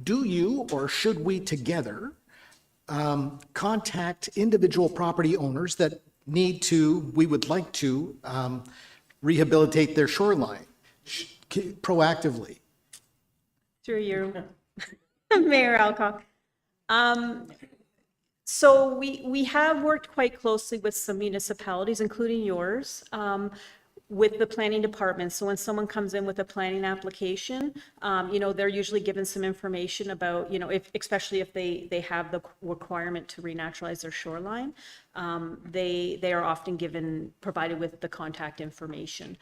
Do you or should we together contact individual property owners that we would like to rehabilitate their shoreline proactively? Through you, Mayor Alcock. So we have worked quite closely with some municipalities, including yours, with the planning department. So when someone comes in with a planning application, they're usually given some information about, especially if they have the requirement to renaturalize their shoreline, they are often provided with the contact information.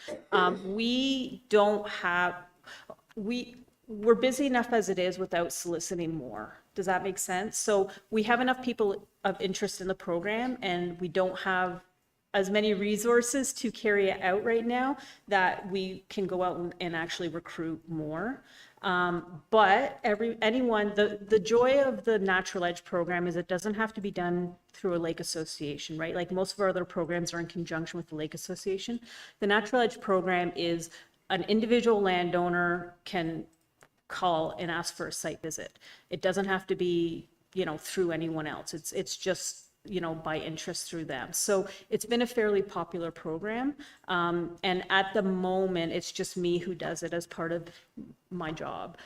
We're busy enough as it is without soliciting more. Does that make sense? So we have enough people of interest in the program, and we don't have as many resources to carry it out right now that we can go out and actually recruit more. But the joy of the Natural Edge program is it doesn't have to be done through a lake association, right? Like most of our other programs are in conjunction with the lake association. The Natural Edge program is an individual landowner can call and ask for a site visit. It doesn't have to be, through anyone else. It's just, by interest through them. So it's been a fairly popular program. And at the moment, it's just me who does it as part of my job.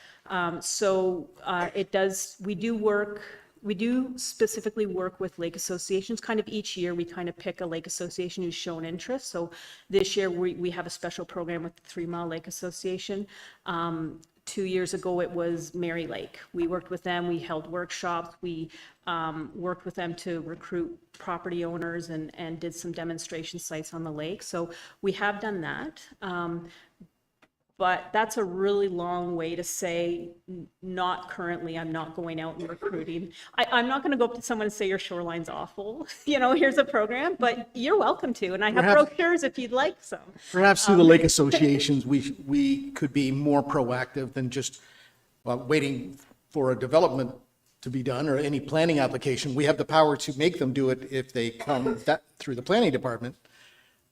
We do work We do specifically work with lake associations. Kind of each year, we kind of pick a lake association who's shown interest. So this year, we have a special program with the 3 Mile Lake Association. 2 years ago, it was Mary Lake. We worked with them, we held workshops, we worked with them to recruit property owners and did some demonstration sites on the lake. So we have done that. But that's a really long way to say, not currently, I'm not going out and recruiting. I'm not going to go up to someone and say, your shoreline's awful. Here's a program, but you're welcome to. And I have Perhaps- brochures if you'd like some. Perhaps through the lake associations, we could be more proactive than just waiting for a development to be done or any planning application. We have the power to make them do it if they come through the planning department.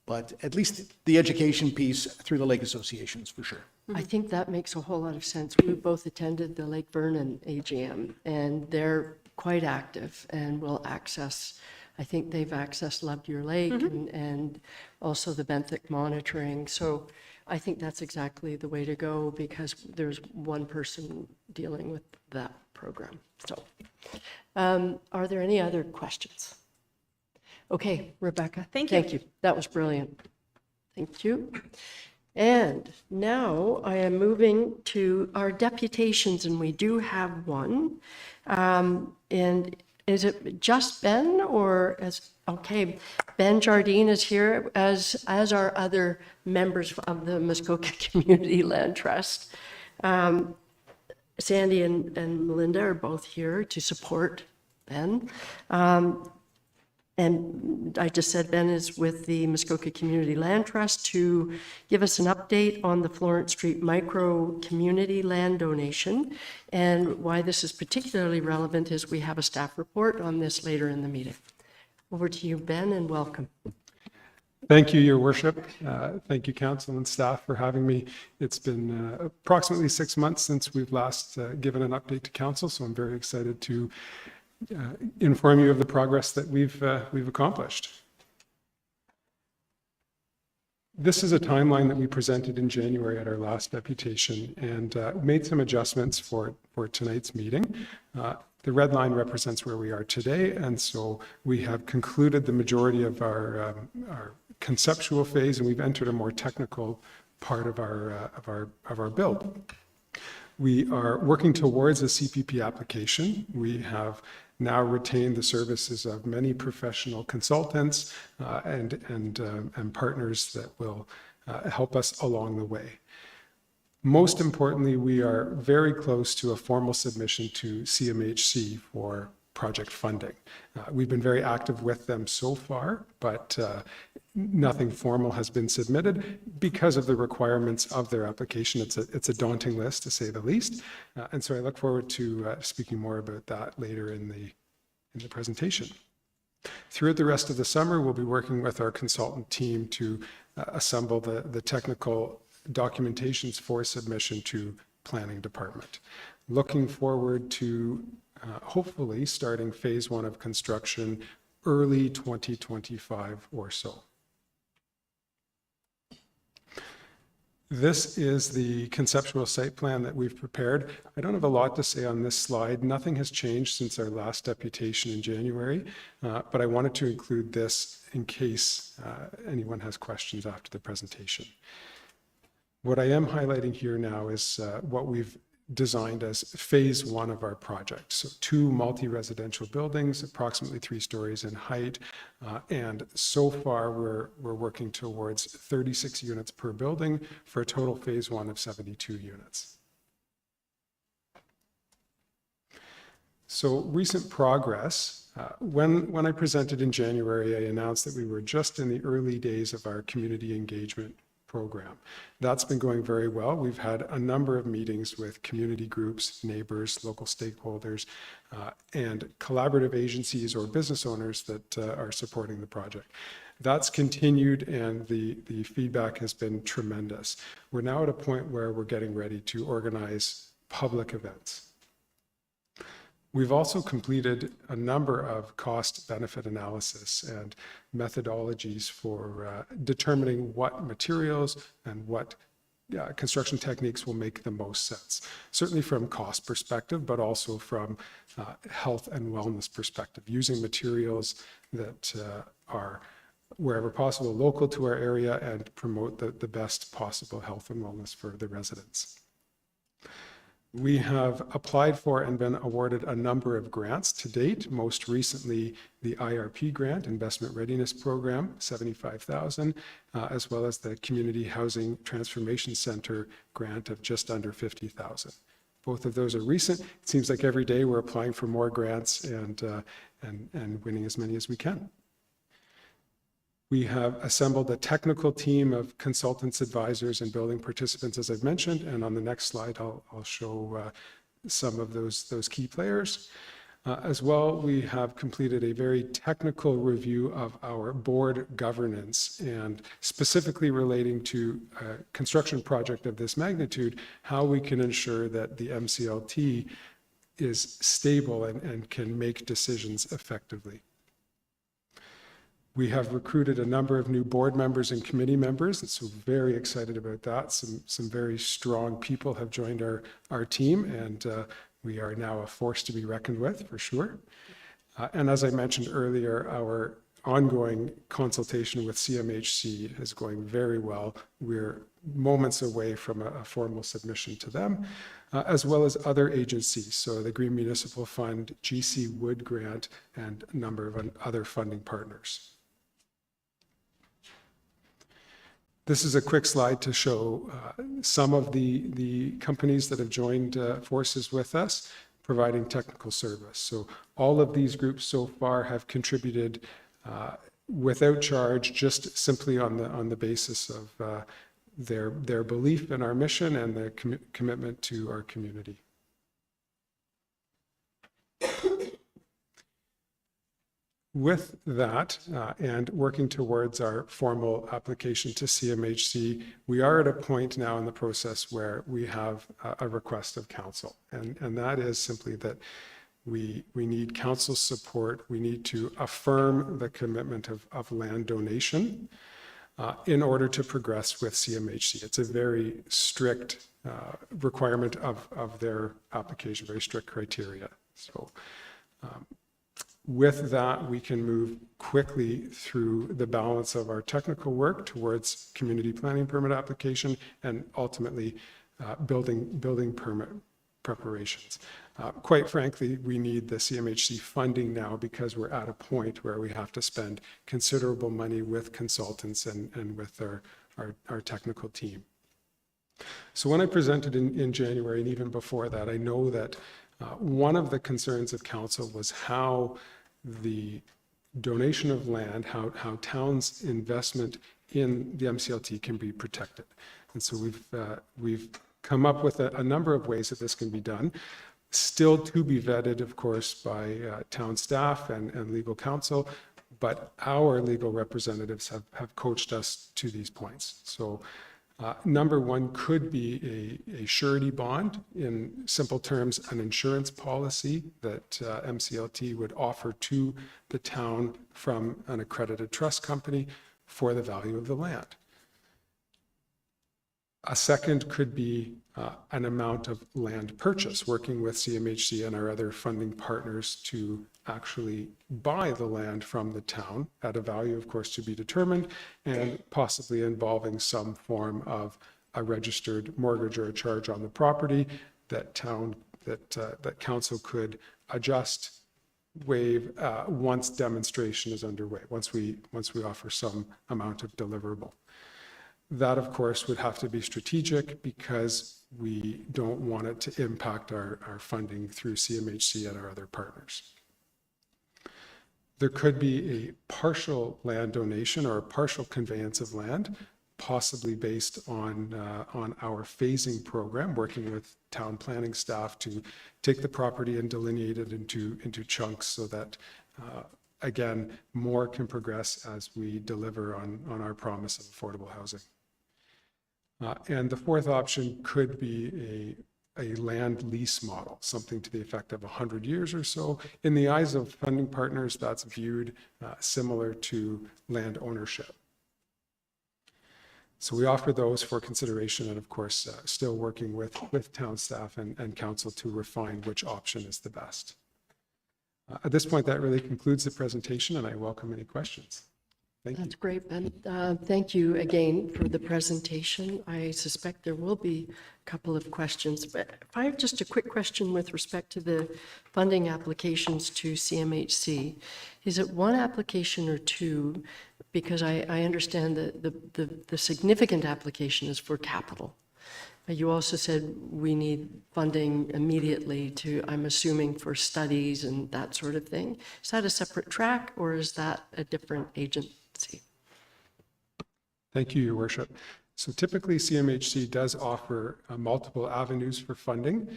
But at least the education piece through the lake associations, for sure. I think that makes a whole lot of sense. We both attended the Lake Vernon AGM, and they're quite active and will access, I think they've accessed Love Deer Lake and also the benthic monitoring. So I think that's exactly the way to go because there's one person dealing with that program. So are there any other questions? Okay, Rebecca. Thank you. Thank you. That was brilliant. Thank you. And now I am moving to our deputations, and we do have one. And is it just Ben or okay, Ben Jardine is here as are other members of the Muskoka Community Land Trust. Sandy and Melinda are both here to support Ben. And I just said Ben is with the Muskoka Community Land Trust to give us an update on the Florence Street micro community land donation. And why this is particularly relevant is we have a staff report on this later in the meeting. Over to you, Ben, and welcome. Thank you, Your Worship. Thank you, Council and staff, for having me. It's been approximately 6 months since we've last given an update to Council, so I'm very excited to inform you of the progress that we've accomplished. This is a timeline that we presented in January at our last deputation and made some adjustments for tonight's meeting. The red line represents where we are today, and so we have concluded the majority of our conceptual phase, and we've entered a more technical part of our build. We are working towards a CPP application. We have now retained the services of many professional consultants and partners that will help us along the way. Most importantly, we are very close to a formal submission to CMHC for project funding. We've been very active with them so far, but nothing formal has been submitted because of the requirements of their application. It's a daunting list, to say the least. And so I look forward to speaking more about that later in the presentation. Throughout the rest of the summer, we'll be working with our consultant team to assemble the technical documentations for submission to Planning Department. Looking forward to hopefully starting phase 1 of construction early 2025 or so. This is the conceptual site plan that we've prepared. I don't have a lot to say on this slide. Nothing has changed since our last deputation in January, but I wanted to include this in case anyone has questions after the presentation. What I am highlighting here now is what we've designed as phase 1 of our project. So 2 multi-residential buildings, approximately 3 stories in height. And so far we're working towards 36 units per building for a total phase 1 of 72 units. So recent progress. When I presented in January, I announced that we were just in the early days of our community engagement program. That's been going very well. We've had a number of meetings with community groups, neighbors, local stakeholders, and collaborative agencies or business owners that are supporting the project. That's continued, and the feedback has been tremendous. We're now at a point where we're getting ready to organize public events. We've also completed a number of cost-benefit analysis and methodologies for determining what materials and what construction techniques will make the most sense, certainly from cost perspective, but also from health and wellness perspective, using materials that are wherever possible local to our area and promote the best possible health and wellness for the residents. We have applied for and been awarded a number of grants to date, most recently the IRP grant, Investment Readiness Program, $75,000, as well as the Community Housing Transformation Center grant of just under $50,000. Both of those are recent. It seems like every day we're applying for more grants and winning as many as we can. We have assembled a technical team of consultants, advisors, and building participants, as I've mentioned, and on the next slide, I'll show some of those key players. As well, we have completed a very technical review of our board governance, and specifically relating to a construction project of this magnitude, how we can ensure that the MCLT is stable and can make decisions effectively. We have recruited a number of new board members and committee members, and so very excited about that. Some very strong people have joined our team, and we are now a force to be reckoned with, for sure. And as I mentioned earlier, our ongoing consultation with CMHC is going very well. We're moments away from a formal submission to them, as well as other agencies, so the Green Municipal Fund, GC Wood Grant, and a number of other funding partners. This is a quick slide to show some of the companies that have joined forces with us, providing technical service. So all of these groups so far have contributed without charge, just simply on the basis of their belief in our mission and their commitment to our community. With that, and working towards our formal application to CMHC, we are at a point now in the process where we have a request of council. And that is simply that we need council support. We need to affirm the commitment of land donation in order to progress with CMHC. It's a very strict requirement of their application, very strict criteria. So with that, we can move quickly through the balance of our technical work towards community planning permit application and ultimately building permit preparations. Quite frankly, we need the CMHC funding now because we're at a point where we have to spend considerable money with consultants and with our technical team. So when I presented in January, and even before that, I know that one of the concerns of council was how the donation of land, how towns' investment in the MCLT can be protected. And so we've come up with a number of ways that this can be done, still to be vetted, of course, by town staff and legal counsel, but our legal representatives have coached us to these points. So number one could be a surety bond, in simple terms, an insurance policy that MCLT would offer to the town from an accredited trust company for the value of the land. A second could be an amount of land purchase, working with CMHC and our other funding partners to actually buy the land from the town at a value, of course, to be determined, and possibly involving some form of a registered mortgage or a charge on the property that council could adjust, waive once demonstration is underway, once we offer some amount of deliverable. That, of course, would have to be strategic because we don't want it to impact our funding through CMHC and our other partners. There could be a partial land donation or a partial conveyance of land, possibly based on our phasing program, working with town planning staff to take the property and delineate it into chunks so that, again, more can progress as we deliver on our promise of affordable housing. And the fourth option could be a land lease model, something to the effect of 100 years or so. In the eyes of funding partners, that's viewed similar to land ownership. So we offer those for consideration and of course, still working with town staff and council to refine which option is the best. At this point, that really concludes the presentation and I welcome any questions. Thank you. That's great, Ben. Thank you again for the presentation. I suspect there will be a couple of questions, but if I have just a quick question with respect to the funding applications to CMHC, is it one application or two? Because I understand that the significant application is for capital. You also said we need funding immediately to, I'm assuming, for studies and that sort of thing. Is that a separate track or is that a different agency? Thank you, Your Worship. So typically CMHC does offer multiple avenues for funding,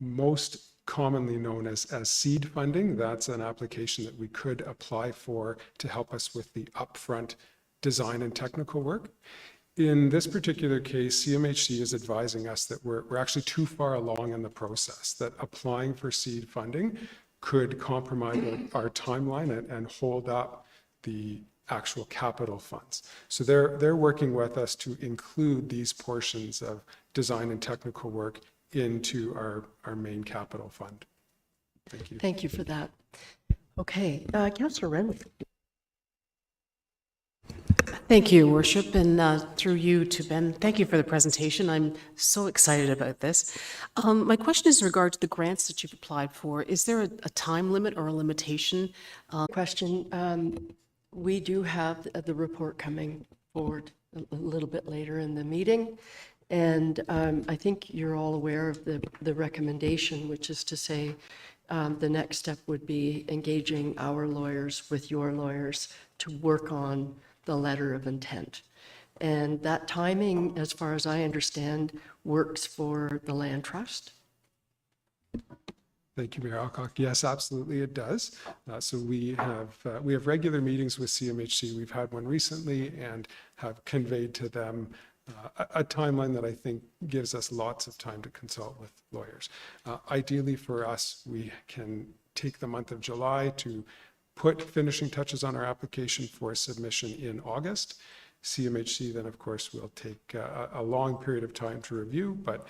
most commonly known as seed funding. That's an application that we could apply for to help us with the upfront design and technical work. In this particular case, CMHC is advising us that we're actually too far along in the process, that applying for seed funding could compromise our timeline and hold up the actual capital funds. So they're working with us to include these portions of design and technical work into our main capital fund. Thank you. Thank you for that. Okay, Councillor Renwick. Thank you, Worship, and through you to Ben, thank you for the presentation. I'm so excited about this. My question is in regard to the grants that you've applied for. Is there a time limit or a limitation? Question. We do have the report coming forward a little bit later in the meeting. And I think you're all aware of the recommendation, which is to say the next step would be engaging our lawyers with your lawyers to work on the letter of intent. And that timing, as far as I understand, works for the land trust. Thank you, Mayor Alcock. Yes, absolutely, it does. So we have regular meetings with CMHC. We've had one recently and have conveyed to them a timeline that I think gives us lots of time to consult with lawyers. Ideally for us, we can take the month of July to put finishing touches on our application for submission in August. CMHC then, of course, will take a long period of time to review, but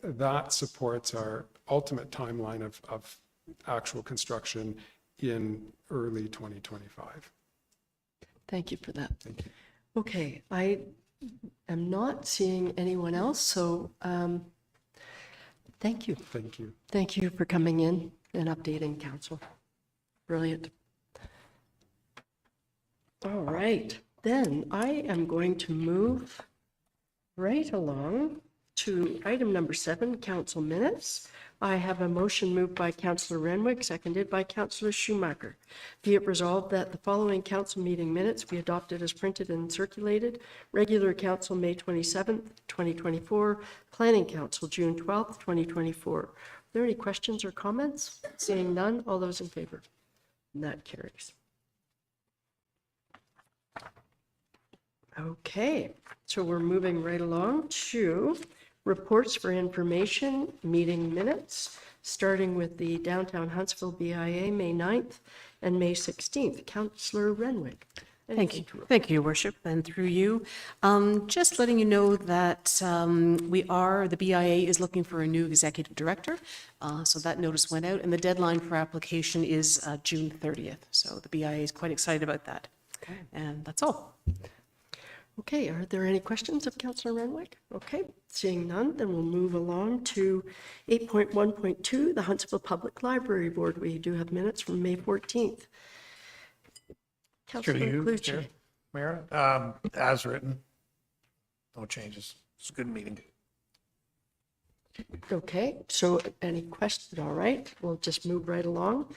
that supports our ultimate timeline of actual construction in early 2025. Thank you for that. Thank you. Okay, I am not seeing anyone else, so thank you. Thank you. Thank you for coming in and updating council. Brilliant. All right, then I am going to move right along to item number 7, council minutes. I have a motion moved by Councillor Renwick, seconded by Councillor Schumacher. Be it resolved that the following council meeting minutes be adopted as printed and circulated. Regular council, May 27th, 2024. Planning Council, June 12th, 2024. Are there any questions or comments? Seeing none, all those in favor? And that carries. Okay, so we're moving right along to reports for information, meeting minutes, starting with the Downtown Huntsville BIA, May 9th and May 16th. Councillor Renwick. Thank you. Thank you, Your Worship, and through you. Just letting you know that the BIA is looking for a new executive director. So that notice went out and the deadline for application is June 30th. So the BIA is quite excited about that. Okay. And that's all. Okay, are there any questions of Councillor Renwick? Okay, seeing none, then we'll move along to 8.1.2, the Huntsville Public Library Board. We do have minutes from May 14th. Councillor Clucci. Chair, Mayor, as written, no changes. It's a good meeting. Okay, so any questions? All right, we'll just move right along.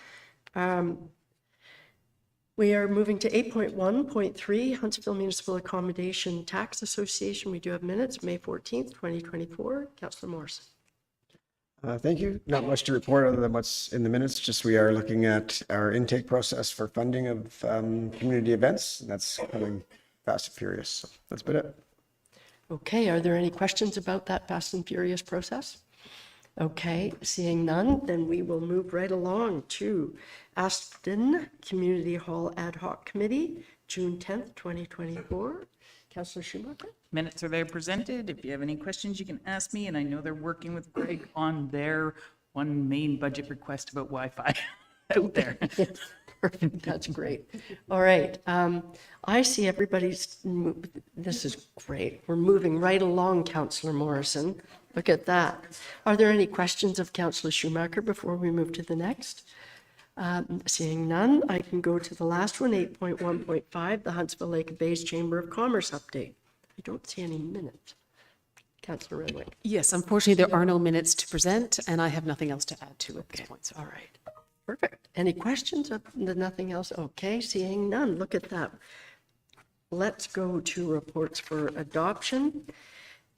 We are moving to 8.1.3, Huntsville Municipal Accommodation Tax Association. We do have minutes, May 14th, 2024. Councillor Morrison. Thank you. Not much to report other than what's in the minutes. Just we are looking at our intake process for funding of community events. And that's coming fast and furious. So that's about it. Okay, are there any questions about that fast and furious process? Okay, seeing none, then we will move right along to Aston Community Hall Ad Hoc Committee, June 10th, 2024. Councillor Schumacher? Minutes are there presented. If you have any questions, you can ask me, and I know they're working with Greg on their one main budget request about Wi-Fi out there. Perfect, that's great. All right, I see everybody's, this is great. We're moving right along, Councillor Morrison. Look at that. Are there any questions of Councillor Schumacher before we move to the next? Seeing none, I can go to the last one, 8.1.5, the Huntsville Lake Bays Chamber of Commerce update. I don't see any minutes. Councillor Renwick. Yes, unfortunately, there are no minutes to present, and I have nothing else to add to at this point. So. All right, perfect. Any questions? Nothing else? Okay, seeing none. Look at that. Let's go to reports for adoption.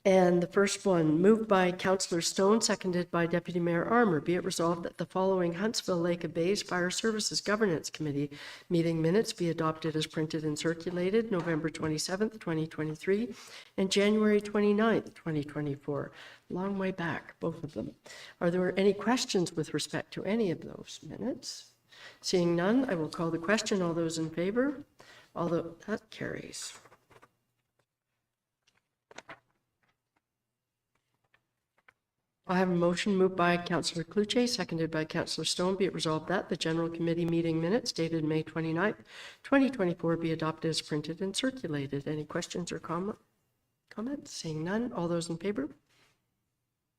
And the first one, moved by Councillor Stone, seconded by Deputy Mayor Armour. Be it resolved that the following Huntsville Lake Bays Fire Services Governance Committee meeting minutes be adopted as printed and circulated November 27th, 2023, and January 29th, 2024. Long way back, both of them. Are there any questions with respect to any of those minutes? Seeing none, I will call the question. All those in favor? Although that carries. I have a motion moved by Councillor Cluche, seconded by Councillor Stone. Be it resolved that the General Committee meeting minutes dated May 29th, 2024 be adopted as printed and circulated. Any questions or comments? Seeing none. All those in favor?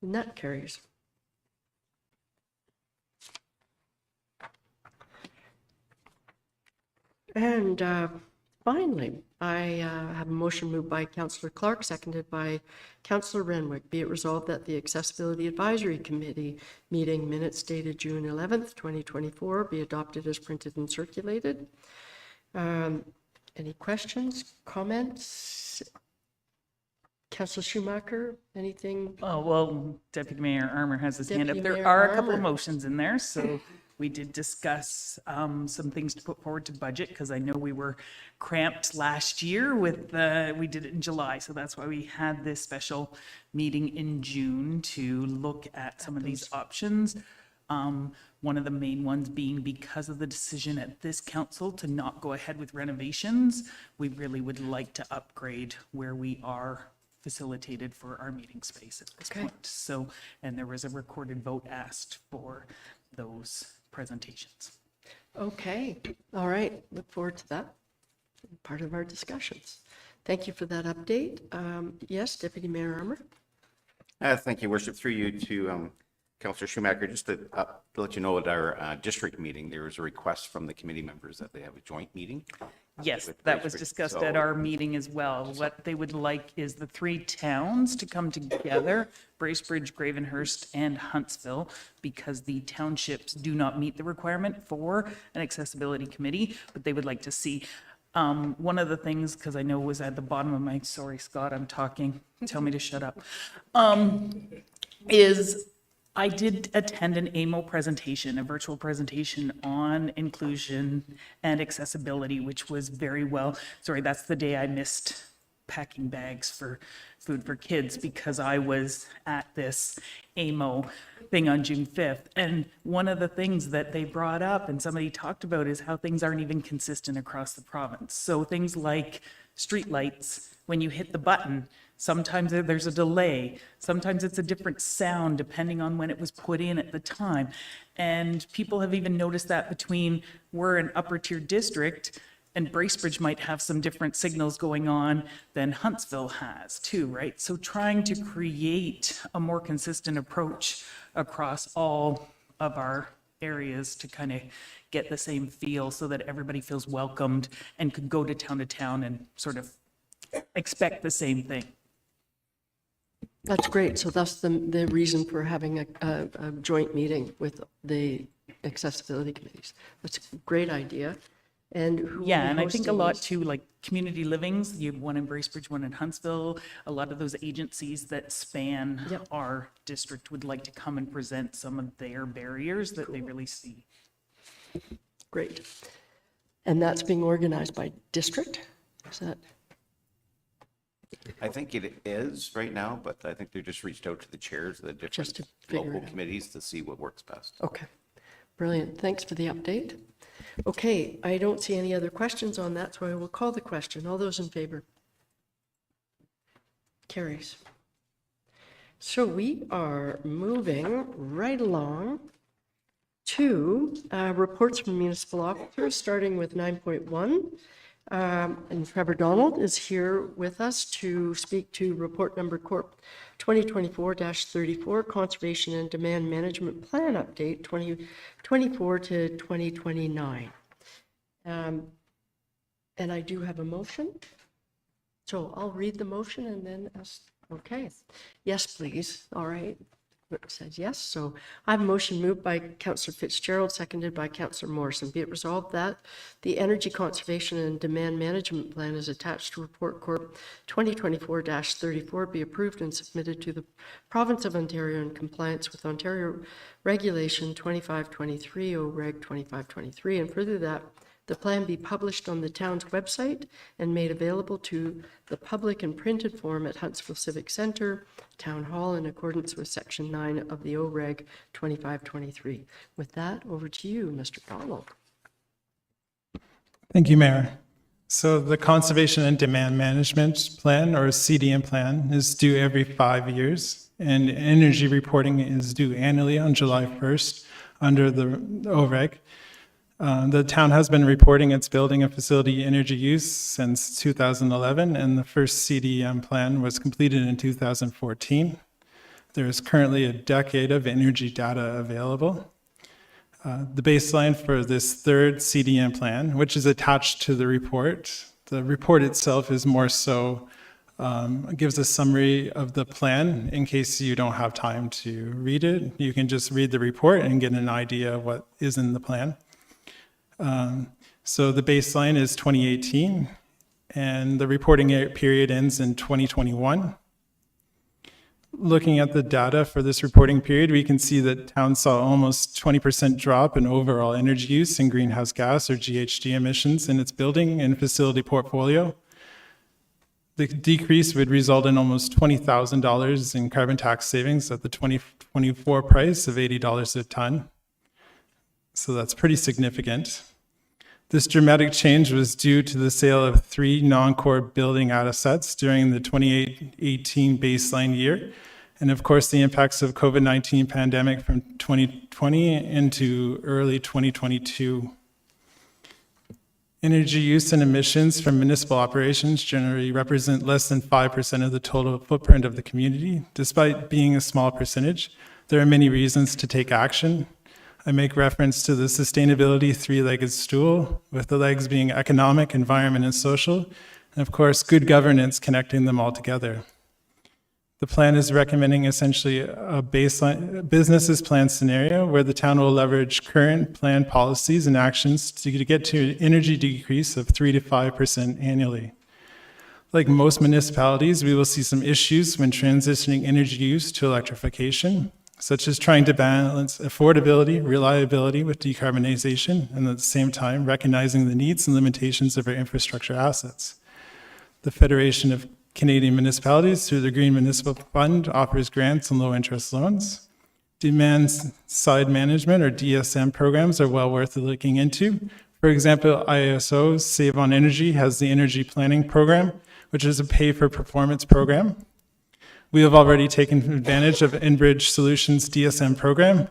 And that carries. And finally, I have a motion moved by Councillor Clark, seconded by Councillor Renwick. Be it resolved that the Accessibility Advisory Committee meeting minutes dated June 11th, 2024 be adopted as printed and circulated. Any questions, comments? Councillor Schumacher, anything? Oh, well, Deputy Mayor Armour has his hand up. Deputy There Mayor are a couple of Armour. motions in there, so we did discuss some things to put forward to budget, because I know we were cramped last year with, we did it in July, so that's why we had this special meeting in June to look at some of these options. One of the main ones being because of the decision at this council to not go ahead with renovations, we really would like to upgrade where we are facilitated for our meeting space at this Okay. point. So, and there was a recorded vote asked for those presentations. Okay, all right, look forward to that, part of our discussions. Thank you for that update. Yes, Deputy Mayor Armour? Thank you, Worship. Through you to Councillor Schumacher, just to let you know, at our district meeting, there was a request from the committee members that they have a joint meeting. Yes, with that was Bracebridge. discussed So- at our meeting as well. What they would like is the three towns to come together, Bracebridge, Gravenhurst, and Huntsville, because the townships do not meet the requirement for an accessibility committee, but they would like to see. One of the things, because I know was at the bottom of my, sorry, Scott, I'm talking, tell me to shut up, is I did attend an AMO presentation, a virtual presentation on inclusion and accessibility, which was very well. Sorry, that's the day I missed packing bags for food for kids, because I was at this AMO thing on June 5th. And one of the things that they brought up and somebody talked about is how things aren't even consistent across the province. So things like streetlights, when you hit the button, sometimes there's a delay. Sometimes it's a different sound depending on when it was put in at the time. And people have even noticed that between, we're an upper tier district, and Bracebridge might have some different signals going on than Huntsville has too, right? So trying to create a more consistent approach across all of our areas to kind of get the same feel so that everybody feels welcomed and could go to town and sort of expect the same thing. That's great. So that's the reason for having a joint meeting with the accessibility committees. That's a great idea. And who will Yeah, be and I think a hosting lot these? too, like community livings, you have one in Bracebridge, one in Huntsville. A lot of those agencies that span Yep. our district would like to come and present some of their barriers that they really see. Great. And that's being organized by district? Is that, I think it is right now, but I think they just reached out to the chairs of the Just different to figure local it out. committees to see what works best. okay. Brilliant. Thanks for the update. Okay, I don't see any other questions on that, so I will call the question. All those in favor? Carries. So we are moving right along to reports from municipal officers, starting with 9.1. And Trevor Donald is here with us to speak to report number Corp 2024-34, Conservation and Demand Management Plan Update 2024 to 2029. And I do have a motion. So I'll read the motion and then ask, okay. Yes, please. All right. It says yes. So I have a motion moved by Councillor Fitzgerald, seconded by Councillor Morrison. Be it resolved that the Energy Conservation and Demand Management Plan is attached to Report Corp 2024-34 be approved and submitted to the Province of Ontario in compliance with Ontario Regulation 2523, OREG 2523, and further that the plan be published on the town's website and made available to the public in printed form at Huntsville Civic Centre, Town Hall, in accordance with Section 9 of the OREG 2523. With that, over to you, Mr. Donald. Thank you, Mayor. So the Conservation and Demand Management Plan, or CDM plan, is due every 5 years, and energy reporting is due annually on July 1st under the OREG. The town has been reporting its building and facility energy use since 2011, and the first CDM plan was completed in 2014. There is currently a decade of energy data available. The baseline for this third CDM plan, which is attached to the report itself is more so, gives a summary of the plan in case you don't have time to read it. You can just read the report and get an idea of what is in the plan. So the baseline is 2018, and the reporting period ends in 2021. Looking at the data for this reporting period, we can see that town saw almost 20% drop in overall energy use and greenhouse gas, or GHG, emissions in its building and facility portfolio. The decrease would result in almost $20,000 in carbon tax savings at the 2024 price of $80 a ton. So that's pretty significant. This dramatic change was due to the sale of 3 non-core building assets during the 2018 baseline year, and of course the impacts of COVID-19 pandemic from 2020 into early 2022. Energy use and emissions from municipal operations generally represent less than 5% of the total footprint of the community. Despite being a small percentage, there are many reasons to take action. I make reference to the sustainability three-legged stool, with the legs being economic, environment, and social, and of course, good governance connecting them all together. The plan is recommending essentially a baseline business's plan scenario where the town will leverage current plan policies and actions to get to an energy decrease of 3 to 5% annually. Like most municipalities, we will see some issues when transitioning energy use to electrification, such as trying to balance affordability, reliability with decarbonization, and at the same time recognizing the needs and limitations of our infrastructure assets. The Federation of Canadian Municipalities, through the Green Municipal Fund, offers grants and low-interest loans. Demand-side management, or DSM, programs are well worth looking into. For example, ISO's Save on Energy has the Energy Planning Program, which is a pay-for-performance program. We have already taken advantage of Enbridge Solutions DSM program,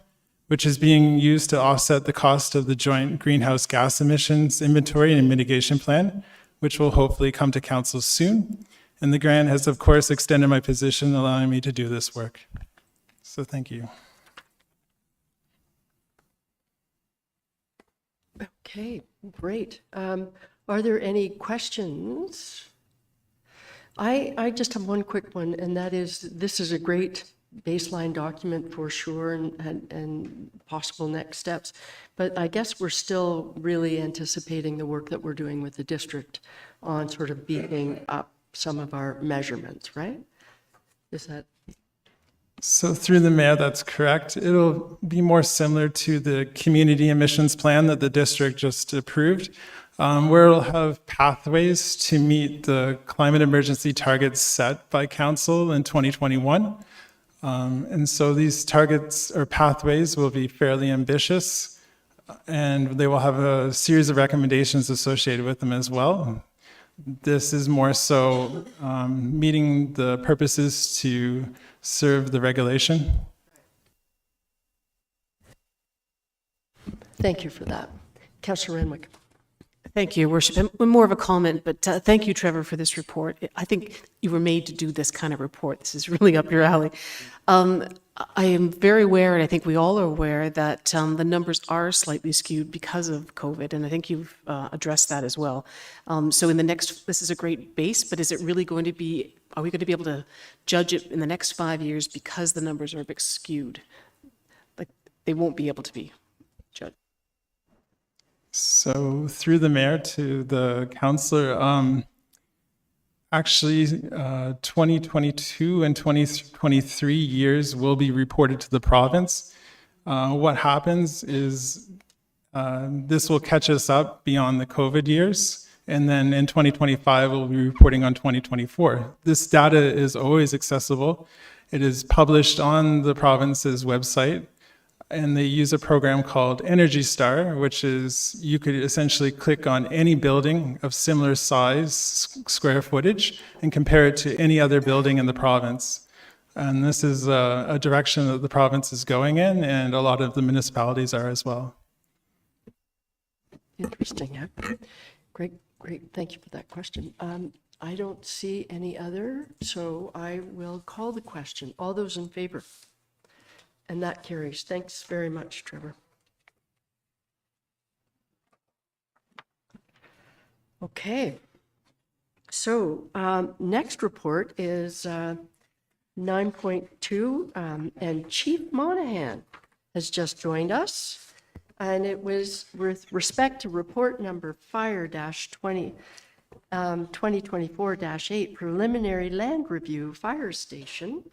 which is being used to offset the cost of the joint greenhouse gas emissions inventory and mitigation plan, which will hopefully come to council soon. And the grant has, of course, extended my position, allowing me to do this work. So thank you. Okay, great. Are there any questions? I just have one quick one, and that is, this is a great baseline document for sure, and possible next steps. But I guess we're still really anticipating the work that we're doing with the district on sort of beefing up some of our measurements, right? Is that? So through the mayor, that's correct. It'll be more similar to the community emissions plan that the district just approved, where it'll have pathways to meet the climate emergency targets set by council in 2021. And so these targets or pathways will be fairly ambitious, and they will have a series of recommendations associated with them as well. This is more so meeting the purposes to serve the regulation. Thank you for that. Councillor Renwick. Thank you, Your Worship. And more of a comment, but thank you, Trevor, for this report. I think you were made to do this kind of report. This is really up your alley. I am very aware, and I think we all are aware, that the numbers are slightly skewed because of COVID, and I think you've addressed that as well. So in the next, this is a great base, but is it really going to be, are we going to be able to judge it in the next 5 years because the numbers are a bit skewed? Like, they won't be able to be judged. So through the mayor to the councillor, actually 2022 and 2023 years will be reported to the province. What happens is this will catch us up beyond the COVID years. And then in 2025, we'll be reporting on 2024. This data is always accessible. It is published on the province's website. And they use a program called Energy Star, which is you could essentially click on any building of similar size, square footage, and compare it to any other building in the province. And this is a direction that the province is going in, and a lot of the municipalities are as well. Interesting. Yeah. Great. Thank you for that question. I don't see any other, so I will call the question. All those in favor? And that carries. Thanks very much, Trevor. Okay. So next report is 9.2, and Chief Monahan has just joined us. And it was with respect to report number fire-20, 2024-8, preliminary land review fire station.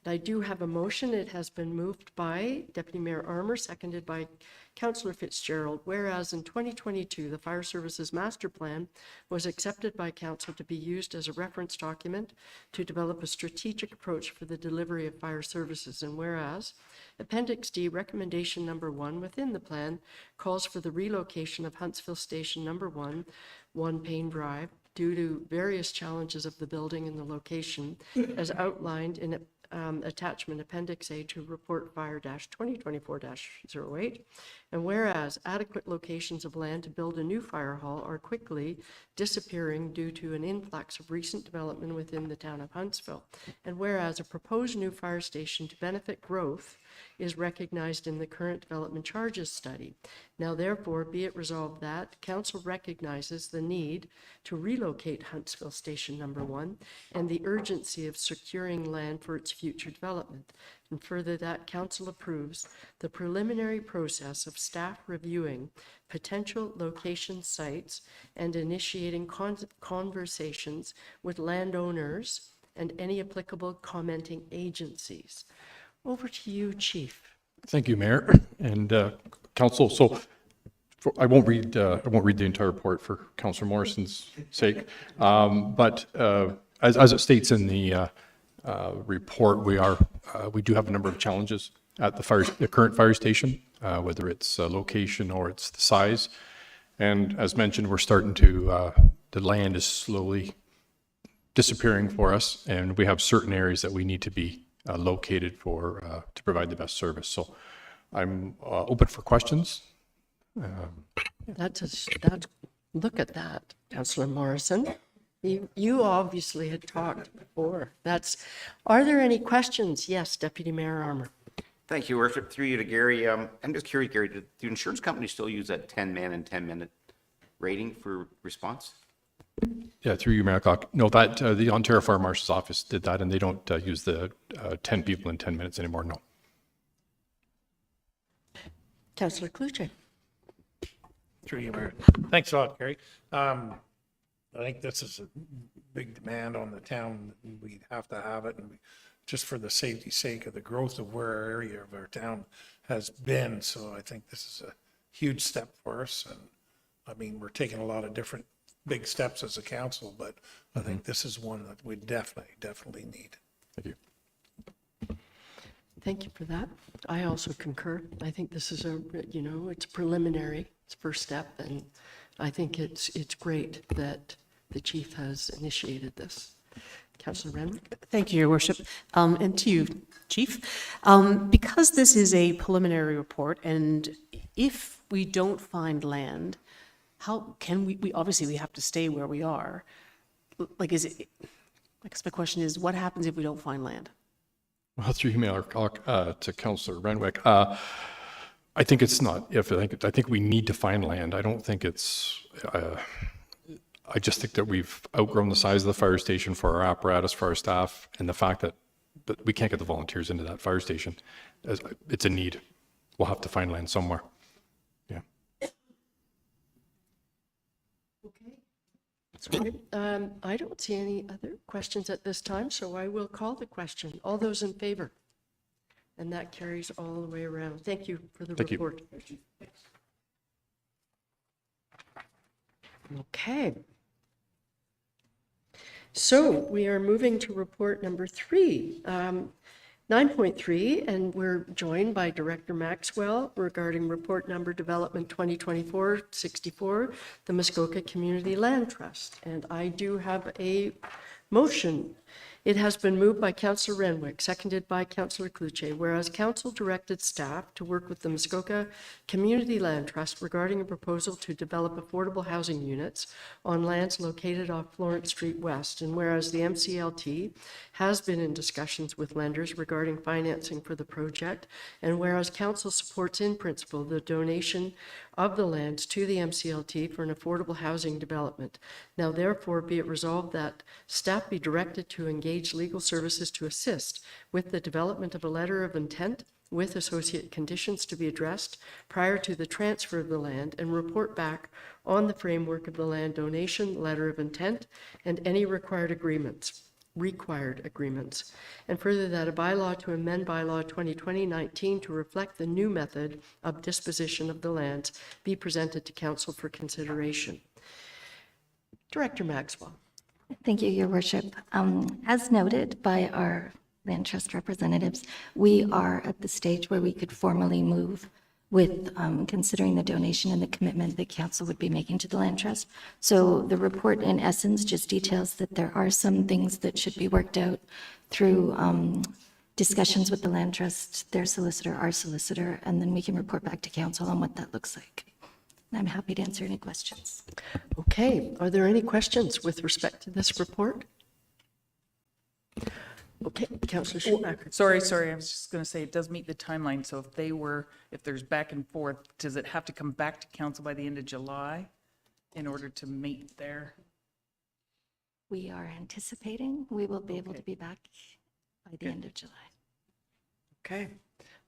I do have a motion. It has been moved by Deputy Mayor Armour, seconded by Councillor Fitzgerald. Whereas in 2022, the Fire Services Master Plan was accepted by Council to be used as a reference document to develop a strategic approach for the delivery of fire services. And whereas Appendix D, recommendation number 1 within the plan calls for the relocation of Huntsville Station number 1, 1 Payne Drive, due to various challenges of the building and the location, as outlined in attachment Appendix A to Report Fire-2024-08. And whereas adequate locations of land to build a new fire hall are quickly disappearing due to an influx of recent development within the town of Huntsville. And whereas a proposed new fire station to benefit growth is recognized in the current development charges study. Now therefore be it resolved that Council recognizes the need to relocate Huntsville Station number 1 and the urgency of securing land for its future development. And further that Council approves the preliminary process of staff reviewing potential location sites and initiating conversations with landowners and any applicable commenting agencies. Over to you, Chief. Thank you, Mayor and Council. So I won't read the entire report for Councillor Morrison's sake, but as it states in the report, we do have a number of challenges at the current fire station, whether it's location or it's the size. And as mentioned, we're starting to the land is slowly disappearing for us, and we have certain areas that we need to be located for to provide the best service. So I'm open for questions. Look at that, Councillor Morrison. You obviously had talked before. Are there any questions? Yes, Deputy Mayor Armour. Thank you, Worship. Through you to Gary. I'm just curious, Gary, do insurance companies still use that 10-man and 10-minute rating for response? Yeah, through you, Mayor Cock. No, that the Ontario Fire Marshal's office did that, and they don't use the 10 people in 10 minutes anymore. No. Councillor Cluche. Through you, Mayor. Thanks a lot, Gary. I think this is a big demand on the town. We have to have it, and just for the safety's sake of the growth of where our area of our town has been. So I think this is a huge step for us. And I mean, we're taking a lot of different big steps as a council, but I think this is one that we definitely need. Thank you. Thank you for that. I also concur. I think this is it's preliminary, it's first step, and I think it's great that the chief has initiated this. Councillor Renwick? Thank you, Your Worship. And to you, Chief. Because this is a preliminary report, and if we don't find land, how can we obviously we have to stay where we are. Like, is it, I guess my question is, what happens if we don't find land? Well, through email to Councillor Renwick, I think it's not if. I think we need to find land. I don't think it's. I just think that we've outgrown the size of the fire station for our apparatus, for our staff, and the fact that we can't get the volunteers into that fire station. It's a need. We'll have to find land somewhere. Yeah. I don't see any other questions at this time, so I will call the question. All those in favor? And that carries all the way around. Thank you for the Thank you. report. Okay. So we are moving to report number 3. 9.3, and we're joined by Director Maxwell regarding report number development 2024-64, the Muskoka Community Land Trust. And I do have a motion. It has been moved by Councillor Renwick, seconded by Councillor Cloutier, whereas Council directed staff to work with the Muskoka Community Land Trust regarding a proposal to develop affordable housing units on lands located off Florence Street West, and whereas the MCLT has been in discussions with lenders regarding financing for the project, and whereas Council supports in principle the donation of the lands to the MCLT for an affordable housing development. Now therefore be it resolved that staff be directed to engage legal services to assist with the development of a letter of intent with associate conditions to be addressed prior to the transfer of the land, and report back on the framework of the land donation, letter of intent, and any required agreements. And further that a bylaw to amend bylaw 2020-19 to reflect the new method of disposition of the lands be presented to council for consideration. Director Maxwell. Thank you, Your Worship. As noted by our Land Trust representatives, we are at the stage where we could formally move with considering the donation and the commitment that council would be making to the Land Trust. So the report in essence just details that there are some things that should be worked out through discussions with the Land Trust, their solicitor, our solicitor, and then we can report back to council on what that looks like. And I'm happy to answer any questions. Okay, are there any questions with respect to this report? Okay, Councillor Schumacher. Sorry, I was just going to say, it does meet the timeline, so if there's back and forth, does it have to come back to council by the end of July in order to meet there? We are anticipating we will be able to be back by the end of July. Okay,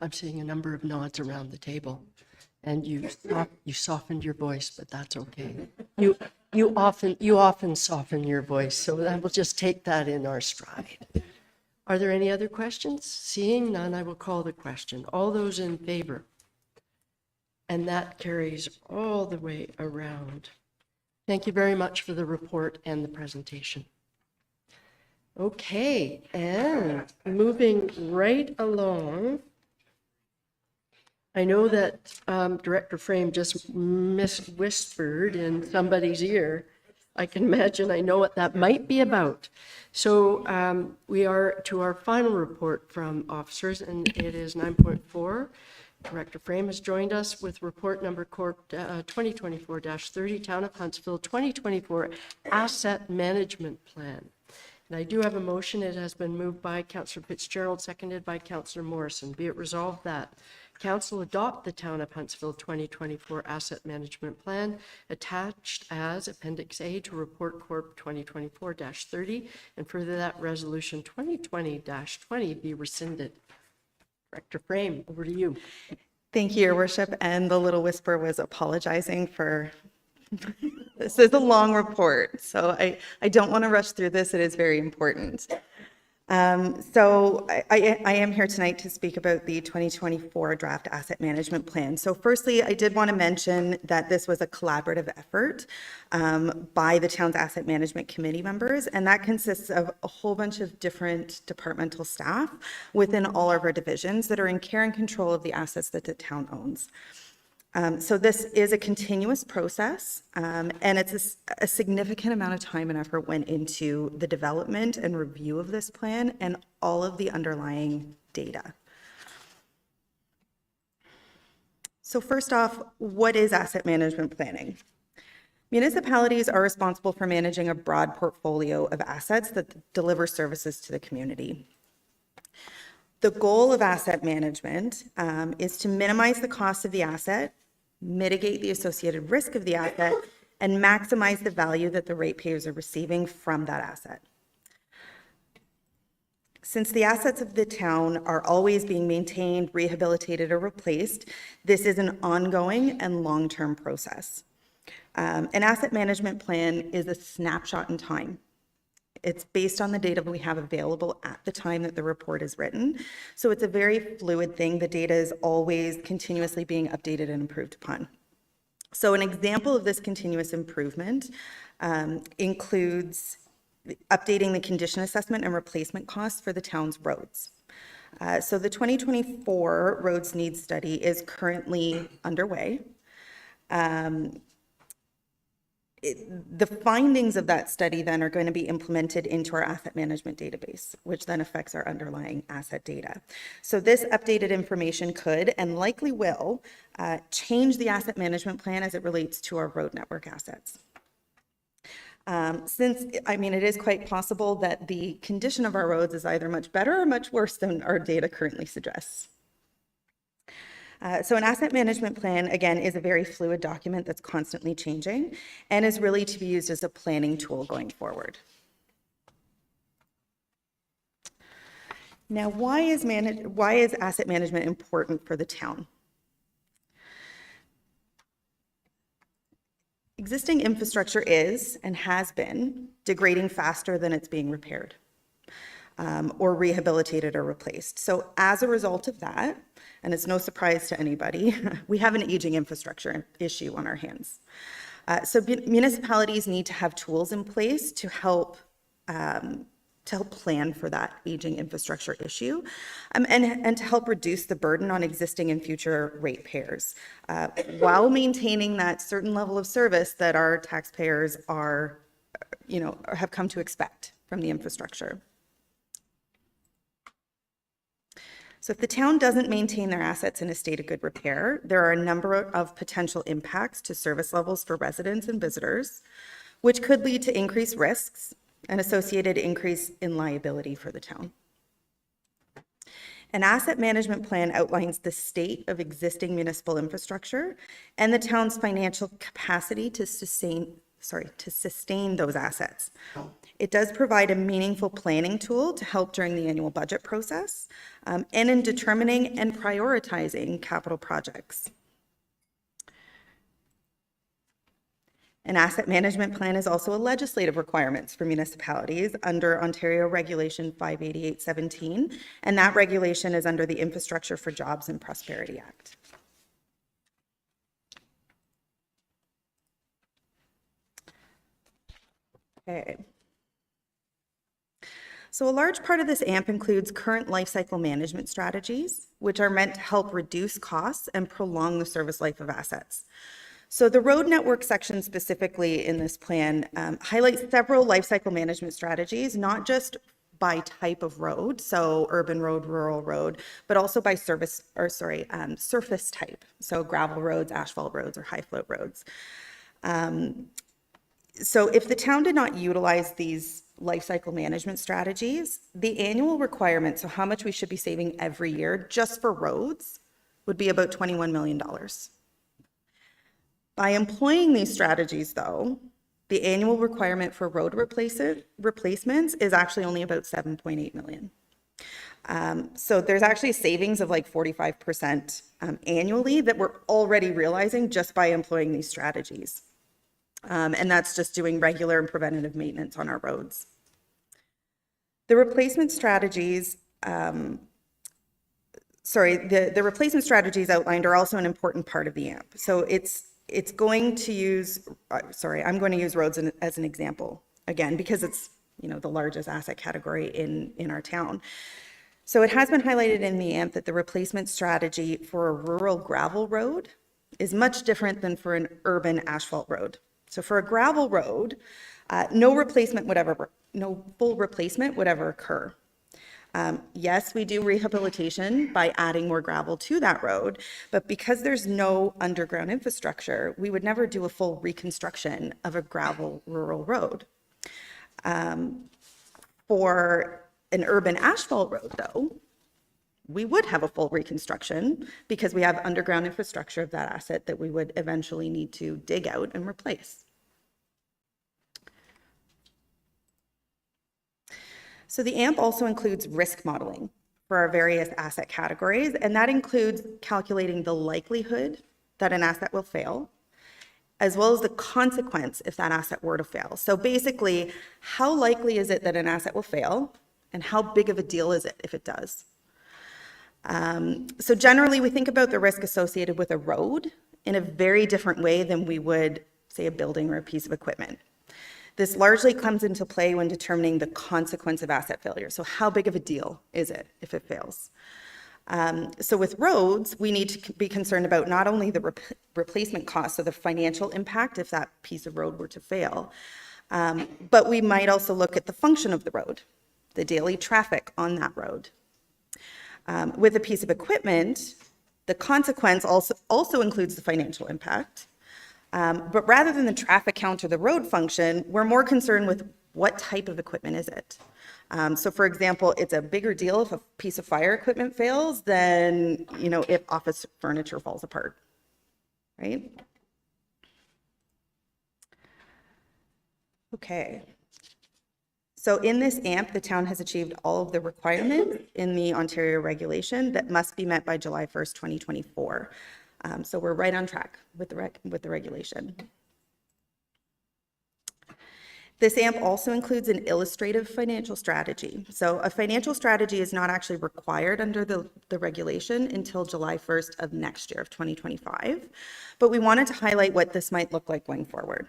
I'm seeing a number of nods around the table, and you softened your voice, but that's okay. You often soften your voice, so I will just take that in our stride. Are there any other questions? Seeing none, I will call the question. All those in favor? And that carries all the way around. Thank you very much for the report and the presentation. Okay, and moving right along, I know that Director Frame just whispered in somebody's ear. I can imagine, I know what that might be about. So we are to our final report from officers, and it is 9.4. Director Frame has joined us with report number Corp 2024-30, Town of Huntsville 2024 Asset Management Plan. And I do have a motion. It has been moved by Councillor Fitzgerald, seconded by Councillor Morrison. Be it resolved that Council adopt the Town of Huntsville 2024 Asset Management Plan attached as Appendix A to Report Corp 2024-30, and further that Resolution 2020-20 be rescinded. Director Frame, over to you. Thank you, Your Worship. And the little whisper was apologizing for, this is a long report, so I don't want to rush through this. It is very important. So I am here tonight to speak about the 2024 Draft Asset Management Plan. So firstly, I did want to mention that this was a collaborative effort by the town's Asset Management Committee members, and that consists of a whole bunch of different departmental staff within all of our divisions that are in care and control of the assets that the town owns. So this is a continuous process, and it's a significant amount of time and effort went into the development and review of this plan and all of the underlying data. So first off, what is asset management planning? Municipalities are responsible for managing a broad portfolio of assets that deliver services to the community. The goal of asset management is to minimize the cost of the asset, mitigate the associated risk of the asset, and maximize the value that the ratepayers are receiving from that asset. Since the assets of the town are always being maintained, rehabilitated, or replaced, this is an ongoing and long-term process. An asset management plan is a snapshot in time. It's based on the data we have available at the time that the report is written. So it's a very fluid thing. The data is always continuously being updated and improved upon. So an example of this continuous improvement includes updating the condition assessment and replacement costs for the town's roads. So the 2024 roads needs study is currently underway. The findings of that study then are going to be implemented into our asset management database, which then affects our underlying asset data. So this updated information could and likely will change the asset management plan as it relates to our road network assets. It is quite possible that the condition of our roads is either much better or much worse than our data currently suggests. So an asset management plan, again, is a very fluid document that's constantly changing and is really to be used as a planning tool going forward. Now, why is asset management important for the town? Existing infrastructure is and has been degrading faster than it's being repaired or rehabilitated or replaced. So as a result of that, and it's no surprise to anybody, we have an aging infrastructure issue on our hands. So municipalities need to have tools in place to help plan for that aging infrastructure issue and to help reduce the burden on existing and future ratepayers while maintaining that certain level of service that our taxpayers have come to expect from the infrastructure. So if the town doesn't maintain their assets in a state of good repair, there are a number of potential impacts to service levels for residents and visitors, which could lead to increased risks and associated increase in liability for the town. An asset management plan outlines the state of existing municipal infrastructure and the town's financial capacity to sustain those assets. It does provide a meaningful planning tool to help during the annual budget process and in determining and prioritizing capital projects. An asset management plan is also a legislative requirement for municipalities under Ontario Regulation 58817, and that regulation is under the Infrastructure for Jobs and Prosperity Act. Okay. So a large part of this AMP includes current lifecycle management strategies, which are meant to help reduce costs and prolong the service life of assets. So the road network section specifically in this plan highlights several lifecycle management strategies, not just by type of road, so urban road, rural road, but also by surface type, so gravel roads, asphalt roads, or high float roads. So if the town did not utilize these life cycle management strategies, the annual requirement, so how much we should be saving every year just for roads, would be about $21 million. By employing these strategies, though, the annual requirement for road replacements is actually only about $7.8 million. So there's actually savings of like 45% annually that we're already realizing just by employing these strategies. And that's just doing regular and preventative maintenance on our roads. The replacement strategies, the replacement strategies outlined are also an important part of the AMP. So it's going to use, I'm going to use roads as an example again, because it's, the largest asset category in our town. So it has been highlighted in the AMP that the replacement strategy for a rural gravel road is much different than for an urban asphalt road. So for a gravel road, no full replacement would ever occur. Yes, we do rehabilitation by adding more gravel to that road, but because there's no underground infrastructure, we would never do a full reconstruction of a gravel rural road. For an urban asphalt road, though, we would have a full reconstruction because we have underground infrastructure of that asset that we would eventually need to dig out and replace. So the AMP also includes risk modeling for our various asset categories, and that includes calculating the likelihood that an asset will fail, as well as the consequence if that asset were to fail. So basically, how likely is it that an asset will fail, and how big of a deal is it if it does? So generally, we think about the risk associated with a road in a very different way than we would, say, a building or a piece of equipment. This largely comes into play when determining the consequence of asset failure. So how big of a deal is it if it fails? So with roads, we need to be concerned about not only the replacement costs, so the financial impact if that piece of road were to fail, but we might also look at the function of the road, the daily traffic on that road. With a piece of equipment, the consequence also includes the financial impact. But rather than the traffic count or the road function, we're more concerned with what type of equipment is it. So for example, it's a bigger deal if a piece of fire equipment fails than, if office furniture falls apart, right? Okay. So in this AMP, the town has achieved all of the requirements in the Ontario regulation that must be met by July 1st, 2024. So we're right on track with the regulation. This AMP also includes an illustrative financial strategy. So a financial strategy is not actually required under the regulation until July 1st of next year, of 2025. But we wanted to highlight what this might look like going forward.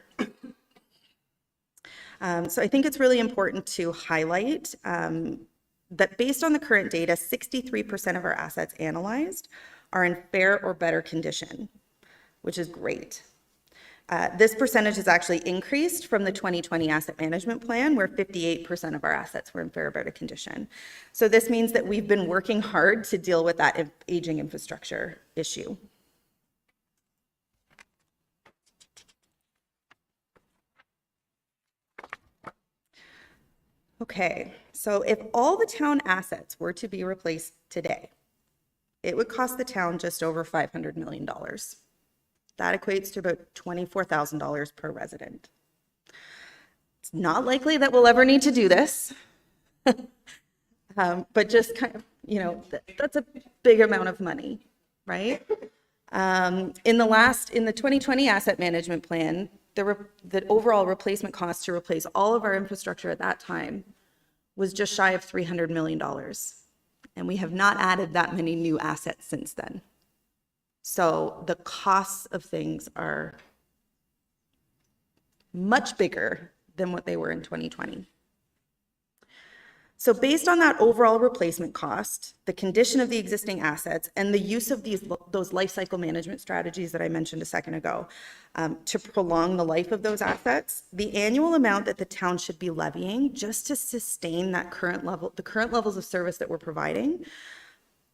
So I think it's really important to highlight that based on the current data, 63% of our assets analyzed are in fair or better condition, which is great. This percentage has actually increased from the 2020 asset management plan, where 58% of our assets were in fair or better condition. So this means that we've been working hard to deal with that aging infrastructure issue. Okay, so if all the town assets were to be replaced today, it would cost the town just over $500 million. That equates to about $24,000 per resident. It's not likely that we'll ever need to do this, but just kind of, that's a big amount of money, right? In the 2020 asset management plan, the overall replacement cost to replace all of our infrastructure at that time was just shy of $300 million. And we have not added that many new assets since then. So the costs of things are much bigger than what they were in 2020. So based on that overall replacement cost, the condition of the existing assets, and the use of those life cycle management strategies that I mentioned a second ago, to prolong the life of those assets, the annual amount that the town should be levying just to sustain that the current levels of service that we're providing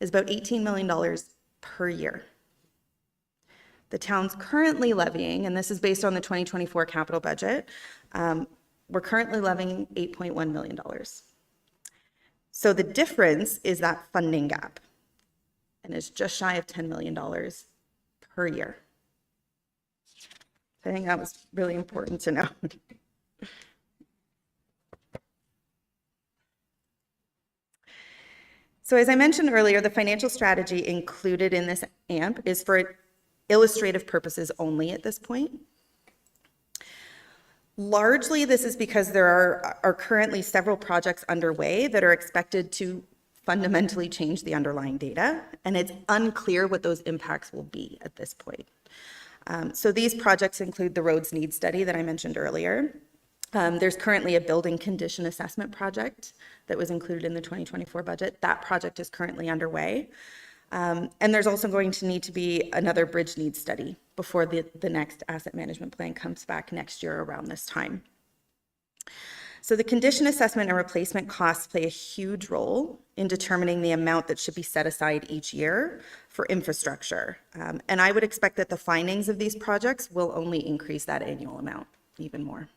is about $18 million per year. The town's currently levying, and this is based on the 2024 capital budget, we're currently levying $8.1 million. So the difference is that funding gap, and it's just shy of $10 million per year. I think that was really important to know. So as I mentioned earlier, the financial strategy included in this AMP is for illustrative purposes only at this point. Largely, this is because there are currently several projects underway that are expected to fundamentally change the underlying data, and it's unclear what those impacts will be at this point. So these projects include the roads needs study that I mentioned earlier. There's currently a building condition assessment project that was included in the 2024 budget. That project is currently underway. And there's also going to need to be another bridge needs study before the next asset management plan comes back next year around this time. So the condition assessment and replacement costs play a huge role in determining the amount that should be set aside each year for infrastructure. And I would expect that the findings of these projects will only increase that annual amount even more.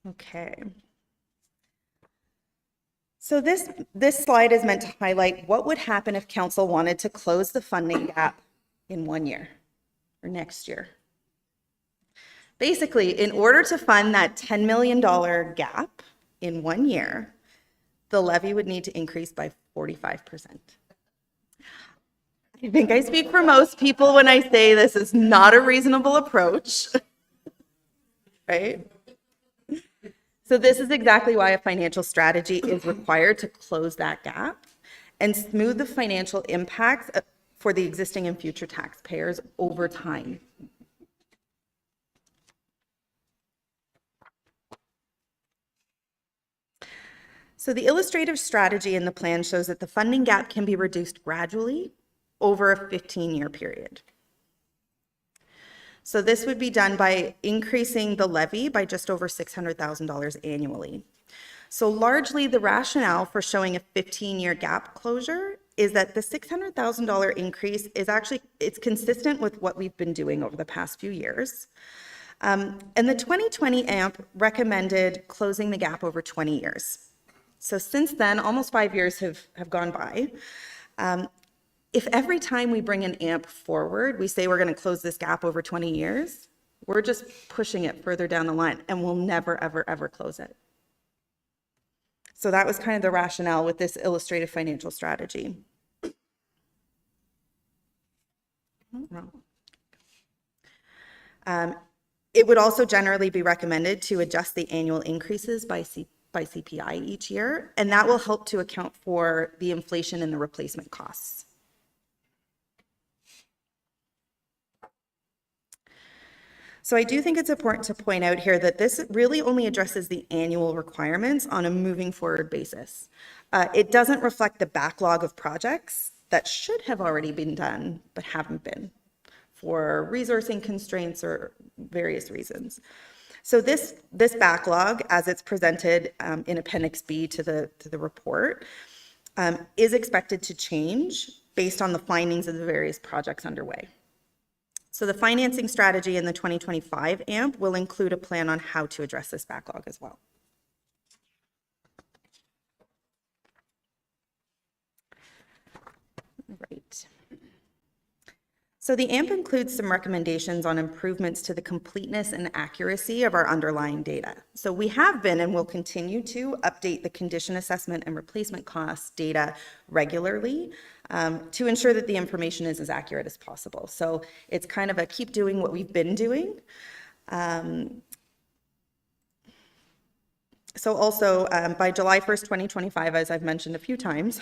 Okay. So this slide is meant to highlight what would happen if council wanted to close the funding gap in 1 year or next year. Basically, in order to fund that $10 million gap in 1 year, the levy would need to increase by 45%. I think I speak for most people when I say this is not a reasonable approach, right? So this is exactly why a financial strategy is required to close that gap and smooth the financial impacts for the existing and future taxpayers over time. So the illustrative strategy in the plan shows that the funding gap can be reduced gradually over a 15-year period. So this would be done by increasing the levy by just over $600,000 annually. So largely the rationale for showing a 15-year gap closure is that the $600,000 increase is actually, it's consistent with what we've been doing over the past few years. And the 2020 AMP recommended closing the gap over 20 years. So since then, almost 5 years have gone by. If every time we bring an AMP forward, we say we're going to close this gap over 20 years, we're just pushing it further down the line and we'll never, ever, ever close it. So that was kind of the rationale with this illustrative financial strategy. It would also generally be recommended to adjust the annual increases by CPI each year, and that will help to account for the inflation and the replacement costs. So I do think it's important to point out here that this really only addresses the annual requirements on a moving forward basis. It doesn't reflect the backlog of projects that should have already been done but haven't been for resourcing constraints or various reasons. So this backlog, as it's presented in Appendix B to the report, is expected to change based on the findings of the various projects underway. So the financing strategy in the 2025 AMP will include a plan on how to address this backlog as well. Right. So the AMP includes some recommendations on improvements to the completeness and accuracy of our underlying data. So we have been and will continue to update the condition assessment and replacement costs data regularly to ensure that the information is as accurate as possible. So it's kind of a keep doing what we've been doing. So also, by July 1st, 2025, as I've mentioned a few times,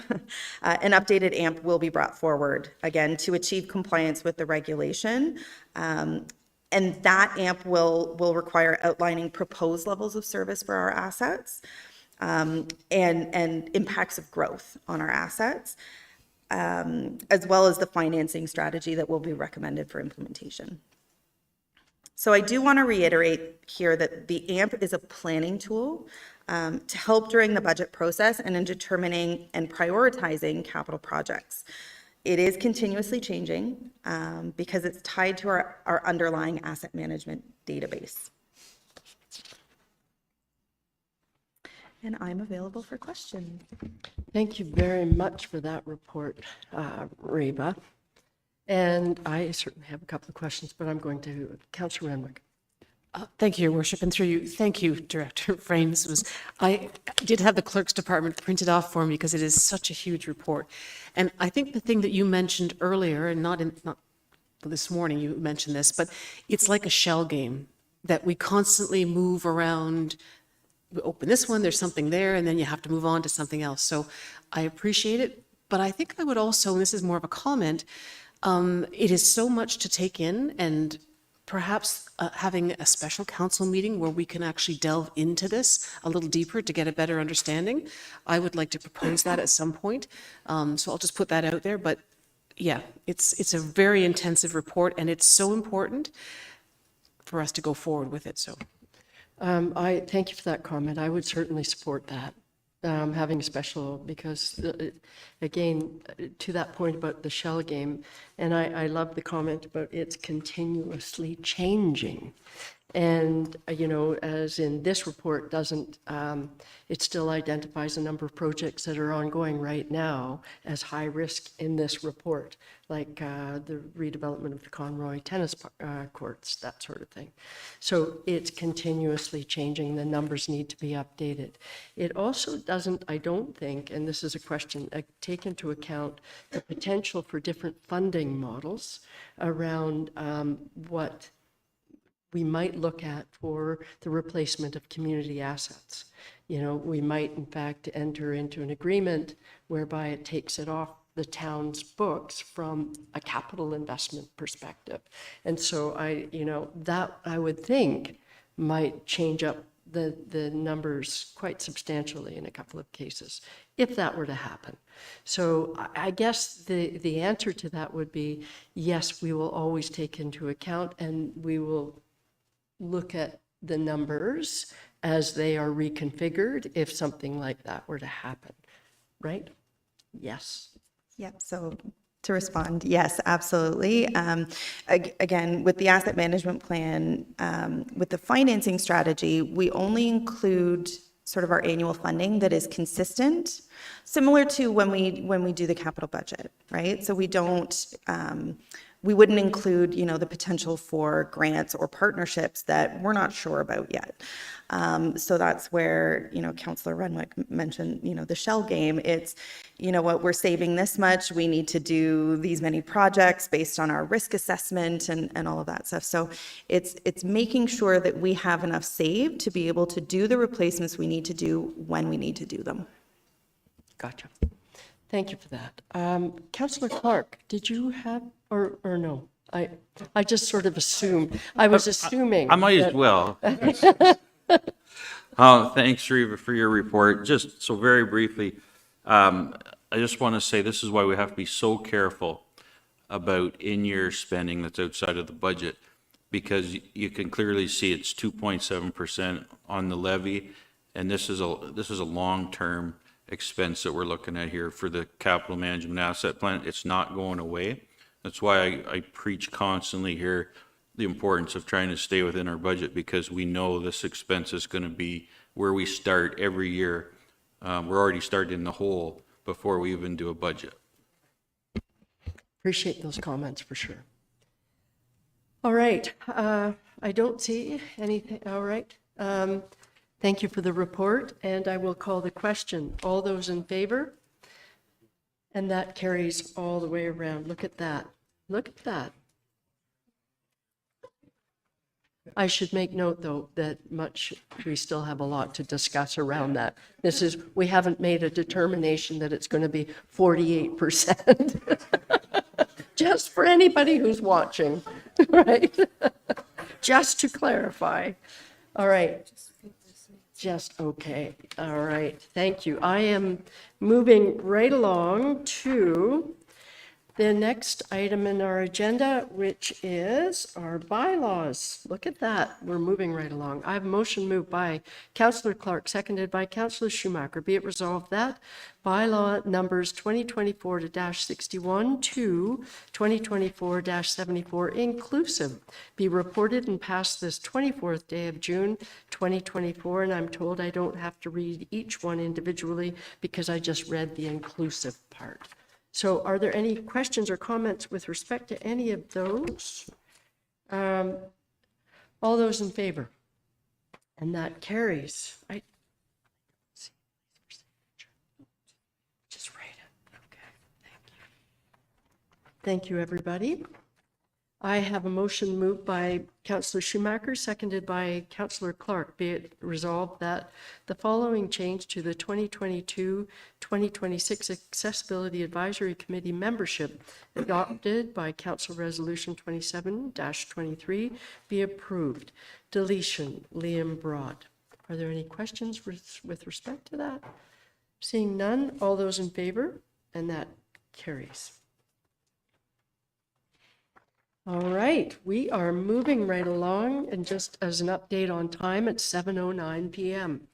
an updated AMP will be brought forward, again, to achieve compliance with the regulation. And that AMP will require outlining proposed levels of service for our assets and impacts of growth on our assets, as well as the financing strategy that will be recommended for implementation. So I do want to reiterate here that the AMP is a planning tool to help during the budget process and in determining and prioritizing capital projects. It is continuously changing because it's tied to our underlying asset management database. And I'm available for questions. Thank you very much for that report, Reba. And I certainly have a couple of questions, but I'm going to Councillor Renwick. Thank you, Your Worship, and through you, thank you, Director Frames. I did have the Clerk's Department printed off for me because it is such a huge report. And I think the thing that you mentioned earlier, and not this morning you mentioned this, but it's like a shell game that we constantly move around. We open this one, there's something there, and then you have to move on to something else. So I appreciate it, but I think I would also, and this is more of a comment, it is so much to take in and perhaps having a special council meeting where we can actually delve into this a little deeper to get a better understanding. I would like to propose that at some point. So I'll just put that out there. But yeah, it's a very intensive report, and it's so important for us to go forward with it. So I thank you for that comment. I would certainly support that, having a special, because again, to that point about the shell game, and I love the comment about it's continuously changing. And, you know, as in this report doesn't, it still identifies a number of projects that are ongoing right now as high risk in this report, like the redevelopment of the Conroy tennis courts, that sort of thing. So it's continuously changing. The numbers need to be updated. It also doesn't, I don't think, and this is a question, take into account the potential for different funding models around what we might look at for the replacement of community assets. You know, we might in fact enter into an agreement whereby it takes it off the town's books from a capital investment perspective. And so that I would think might change up the numbers quite substantially in a couple of cases, if that were to happen. So I guess the answer to that would be, yes, we will always take into account, and we will look at the numbers as they are reconfigured if something like that were to happen, right? Yes. Yep, so to respond, yes, absolutely. Again, with the asset management plan, with the financing strategy, we only include sort of our annual funding that is consistent, similar to when we do the capital budget, right? So we don't, we wouldn't include, you know, the potential for grants or partnerships that we're not sure about yet. So that's where, you know, Councillor Renwick mentioned, you know, the shell game. It's, you know what, we're saving this much, we need to do these many projects based on our risk assessment and all of that stuff. So it's making sure that we have enough saved to be able to do the replacements we need to do when we need to do them. Gotcha. Thank you for that. Councillor Clark, did you have, or no? I just sort of assumed, I was assuming. I might as that- well. Thanks, Reva, for your report. Just so very briefly, I just want to say this is why we have to be so careful about in-year spending that's outside of the budget, because you can clearly see it's 2.7% on the levy, and this is a long-term expense that we're looking at here for the capital management asset plan. It's not going away. That's why I preach constantly here the importance of trying to stay within our budget, because we know this expense is going to be where we start every year. We're already starting in the hole before we even do a budget. Appreciate those comments for sure. All right. I don't see anything. All right. Thank you for the report, and I will call the question. All those in favor? And that carries all the way around. Look at that. Look at that. I should make note, though, that we still have a lot to discuss around that. We haven't made a determination that it's going to be 48%. Just for anybody who's watching, right? Just to clarify. All right. Just okay. All right. Thank you. I am moving right along to the next item in our agenda, which is our bylaws. Look at that. We're moving right along. I have a motion moved by Councillor Clark, seconded by Councillor Schumacher. Be it resolved that bylaw numbers 2024-61 to 2024-74 inclusive be reported and passed this 24th day of June 2024. And I'm told I don't have to read each one individually because I just read the inclusive part. So are there any questions or comments with respect to any of those? All those in favor? And that carries. Just write it. Okay. Thank you, everybody. I have a motion moved by Councillor Schumacher, seconded by Councillor Clark. Be it resolved that the following change to the 2022-2026 Accessibility Advisory Committee membership adopted by Council Resolution 27-23 be approved. Deletion, Liam Broad. Are there any questions with respect to that? Seeing none, all those in favor? And that carries. All right, we are moving right along, and just as an update on time, it's 7:09 p.m.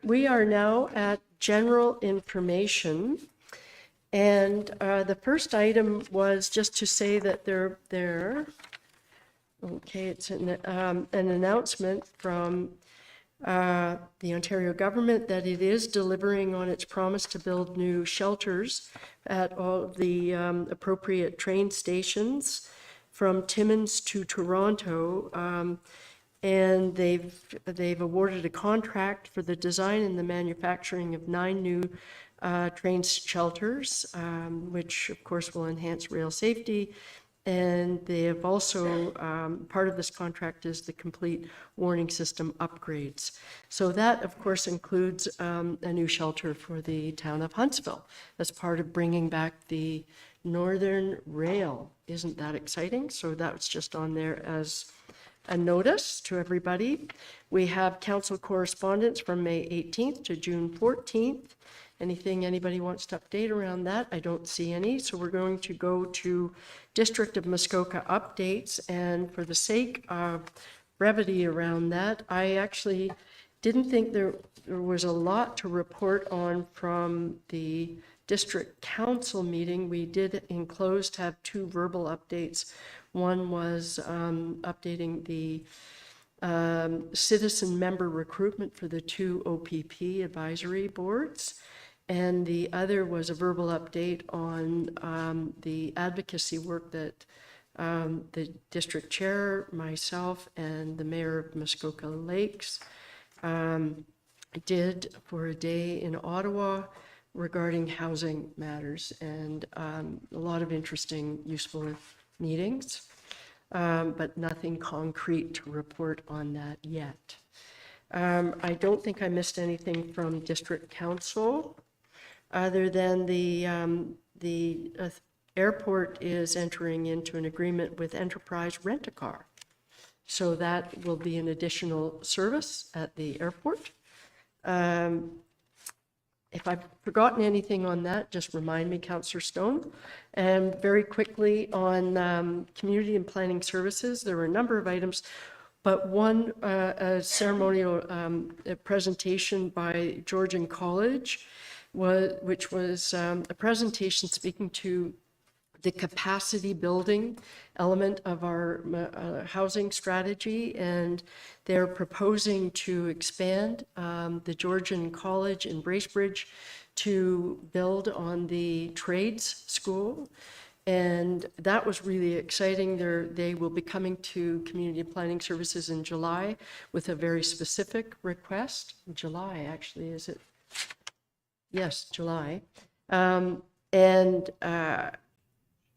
We are now at general information, and the first item was just to say that it's an announcement from the Ontario government that it is delivering on its promise to build new shelters at all the appropriate train stations from Timmins to Toronto. And they've awarded a contract for the design and the manufacturing of 9 new train shelters, which of course will enhance rail safety. And they have also, part of this contract is the complete warning system upgrades. So that, of course, includes a new shelter for the town of Huntsville as part of bringing back the Northern Rail. Isn't that exciting? So that's just on there as a notice to everybody. We have council correspondence from May 18th to June 14th. Anything anybody wants to update around that? I don't see any. So we're going to go to District of Muskoka updates. And for the sake of brevity around that, I actually didn't think there was a lot to report on from the district council meeting. We did enclosed have 2 verbal updates. One was updating the citizen member recruitment for the 2 OPP advisory boards. And the other was a verbal update on the advocacy work that the district chair, myself, and the mayor of Muskoka Lakes did for a day in Ottawa regarding housing matters, and a lot of interesting, useful meetings, but nothing concrete to report on that yet. I don't think I missed anything from district council, other than the airport is entering into an agreement with Enterprise Rent-A-Car. So that will be an additional service at the airport. If I've forgotten anything on that, just remind me, Councillor Stone. And very quickly on community and planning services, there were a number of items, but one a ceremonial presentation by Georgian College, which was a presentation speaking to the capacity building element of our housing strategy, and they're proposing to expand the Georgian College in Bracebridge to build on the trades school. And that was really exciting. They will be coming to Community Planning Services in July with a very specific request. July, actually, is it? Yes, July.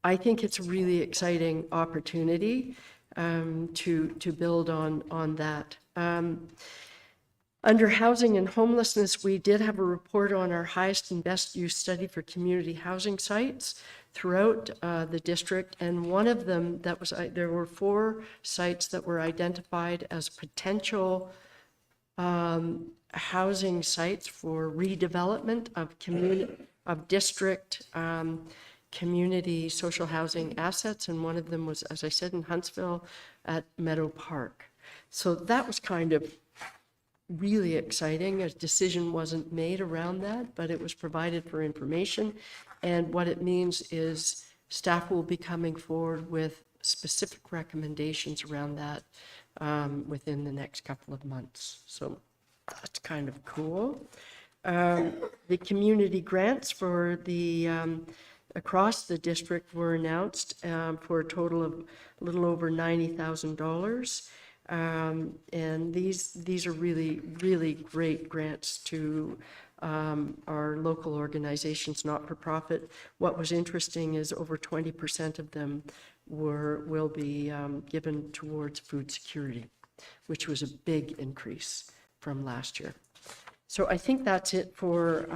I think it's a really exciting opportunity to build on that. Under housing and homelessness, we did have a report on our highest and best use study for community housing sites throughout the district, and one of them that was there were 4 sites that were identified as potential housing sites for redevelopment of district community social housing assets, and one of them was, as I said, in Huntsville at Meadow Park. So that was kind of really exciting. A decision wasn't made around that, but it was provided for information. And what it means is staff will be coming forward with specific recommendations around that within the next couple of months. So that's kind of cool. The community grants for the across the district were announced for a total of a little over $90,000. And these are really, really great grants to our local organizations, not-for-profit. What was interesting is over 20% of them will be given towards food security, which was a big increase from last year. So I think that's it for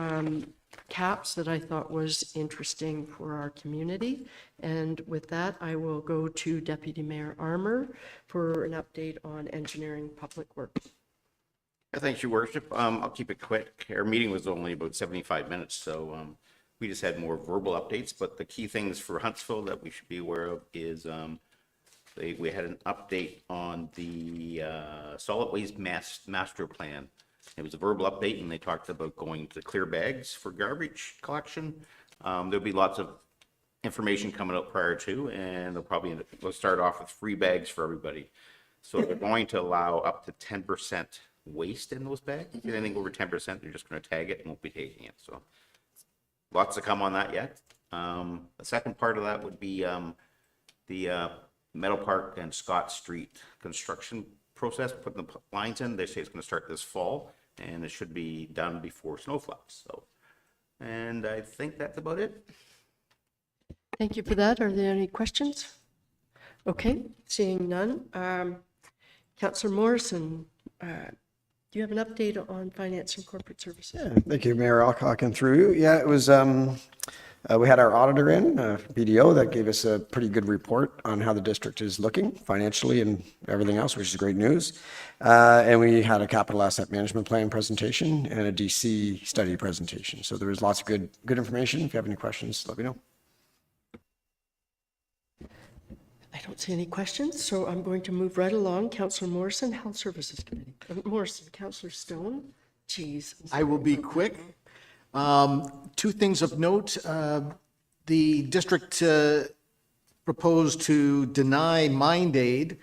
CAPS that I thought was interesting for our community. And with that, I will go to Deputy Mayor Armour for an update on engineering public works. Thank you, Worship. I'll keep it quick. Our meeting was only about 75 minutes, so we just had more verbal updates. But the key things for Huntsville that we should be aware of is we had an update on the solid waste master plan. It was a verbal update, and they talked about going to clear bags for garbage collection. There'll be lots of information coming out prior to, and we'll start off with free bags for everybody. So they're going to allow up to 10% waste in those bags. Anything over 10%, they're just going to tag it and won't be taking it. So lots to come on that yet. The second part of that would be the Meadow Park and Scott Street construction process, putting the lines in. They say it's going to start this fall, and it should be done before snowflakes. So, and I think that's about it. Thank you for that. Are there any questions? Okay, seeing none. Councillor Morrison, do you have an update on finance and corporate services? Yeah, thank you, Mayor Alcock, and through you. Yeah, it was, we had our auditor in, BDO, that gave us a pretty good report on how the district is looking financially and everything else, which is great news. And we had a capital asset management plan presentation and a DC study presentation. So there was lots of good information. If you have any questions, let me know. I don't see any questions, so I'm going to move right along. Councillor Morrison, Health Services Committee. Morrison, Councillor Stone, geez. I will be quick. Two things of note. The district proposed to deny MindAid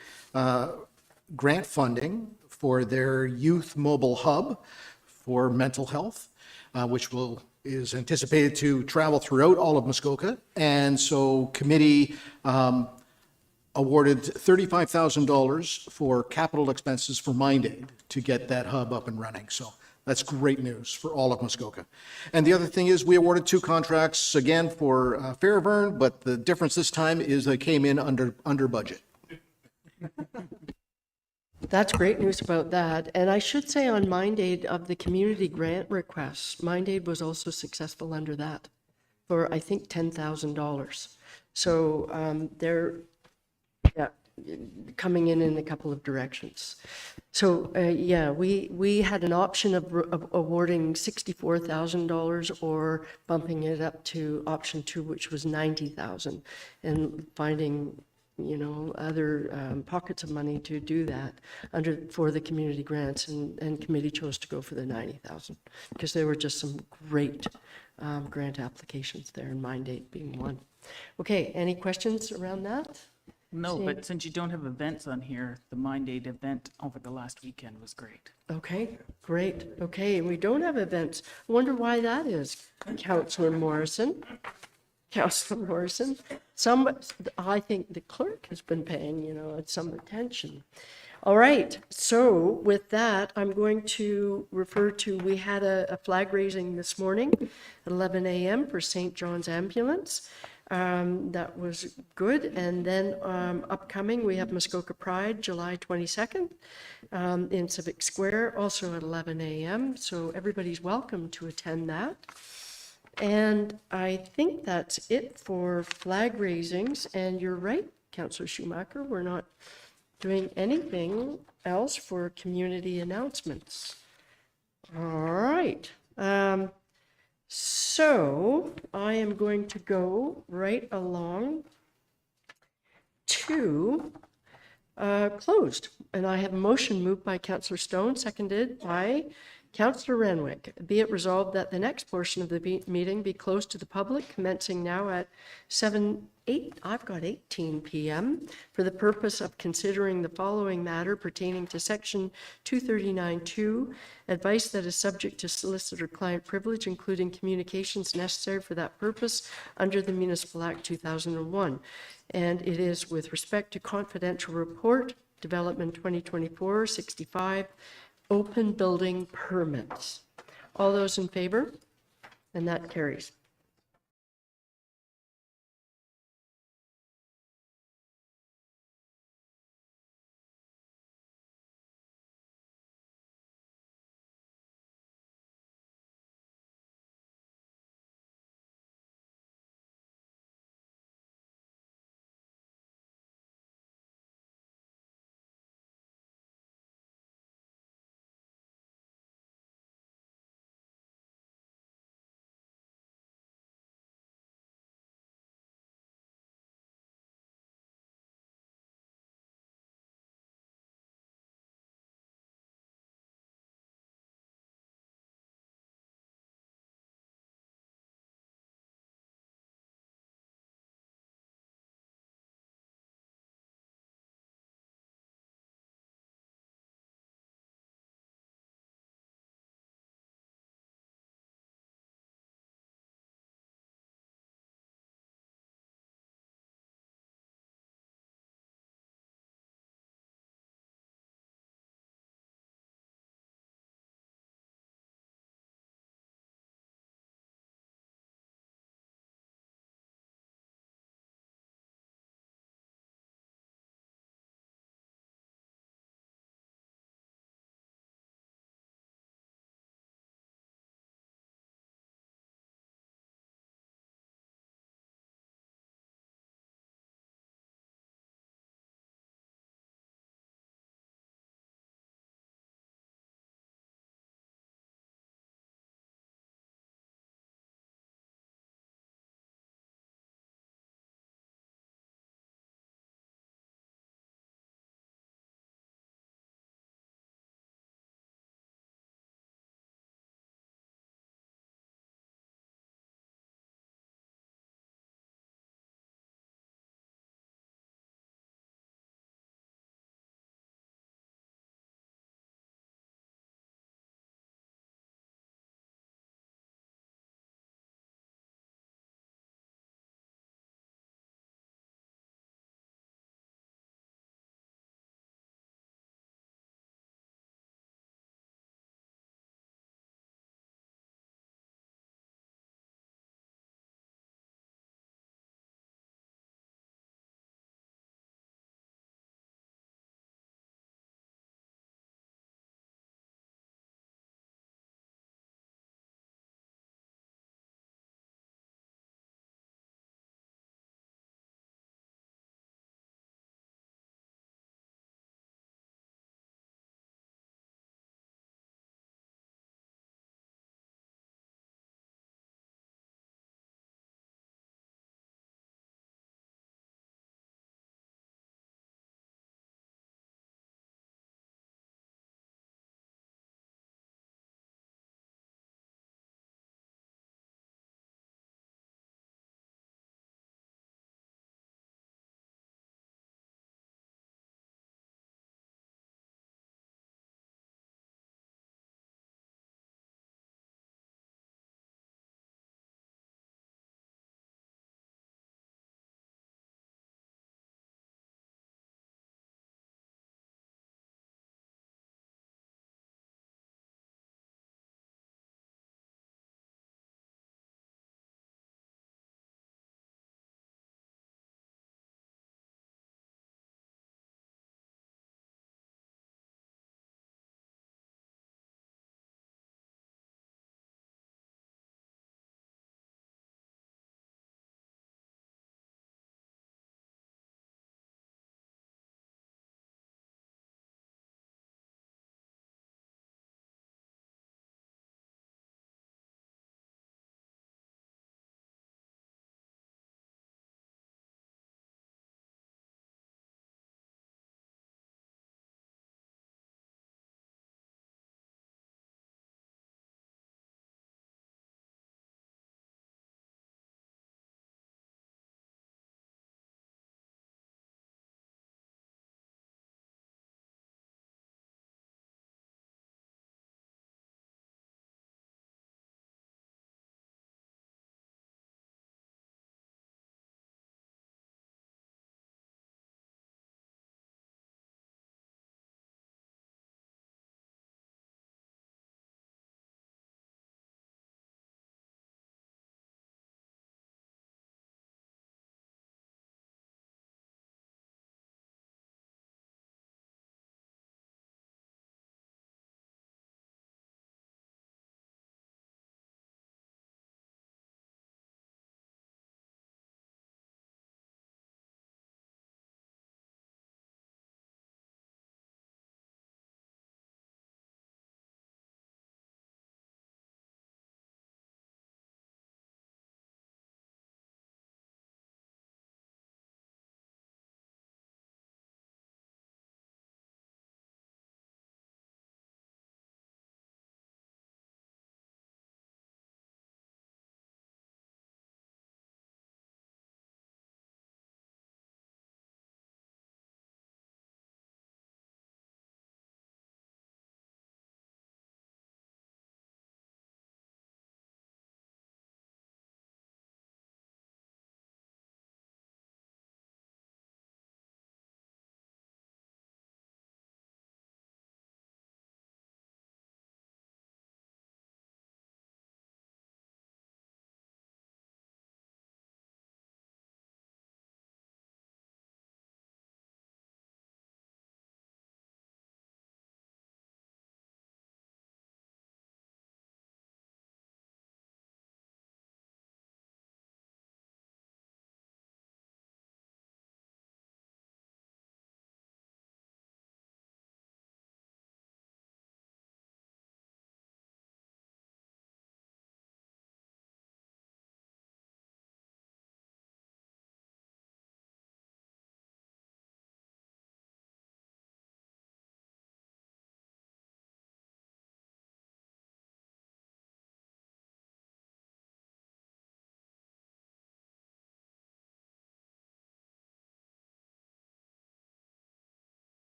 grant funding for their youth mobile hub for mental health, which is anticipated to travel throughout all of Muskoka. And so committee awarded $35,000 for capital expenses for MindAid to get that hub up and running. So that's great news for all of Muskoka. And the other thing is we awarded 2 contracts again for Fairburn, but the difference this time is they came in under budget. That's great news about that. And I should say on MindAid, of the community grant requests, MindAid was also successful under that for, I think, $10,000. So they're coming in a couple of directions. So we had an option of awarding $64,000 or bumping it up to option 2, which was $90,000, and finding other pockets of money to do that for the community grants, and committee chose to go for the $90,000 because there were just some great grant applications there, and MindAid being one. Okay, any questions around that? No, but since you don't have events on here, the MindAid event over the last weekend was great. Okay, great. Okay, and we don't have events. I wonder why that is, Councillor Morrison. Councillor Morrison. I think the clerk has been paying, some attention. All right, so with that, I'm going to refer to, we had a flag raising this morning at 11 a.m. for St. John's Ambulance. That was good. And then upcoming, we have Muskoka Pride, July 22nd in Civic Square, also at 11 a.m. So everybody's welcome to attend that. And I think that's it for flag raisings. And you're right, Councillor Schumacher, we're not doing anything else for community announcements. All right. So I am going to go right along to closed. And I have a motion moved by Councillor Stone, seconded by Councillor Renwick. Be it resolved that the next portion of the meeting be closed to the public, commencing now at 18 p.m. for the purpose of considering the following matter pertaining to Section 239(2), advice that is subject to solicitor-client privilege, including communications necessary for that purpose under the Municipal Act 2001. And it is with respect to confidential report, Development 2024-65, open building permits. All those in favor? And that carries.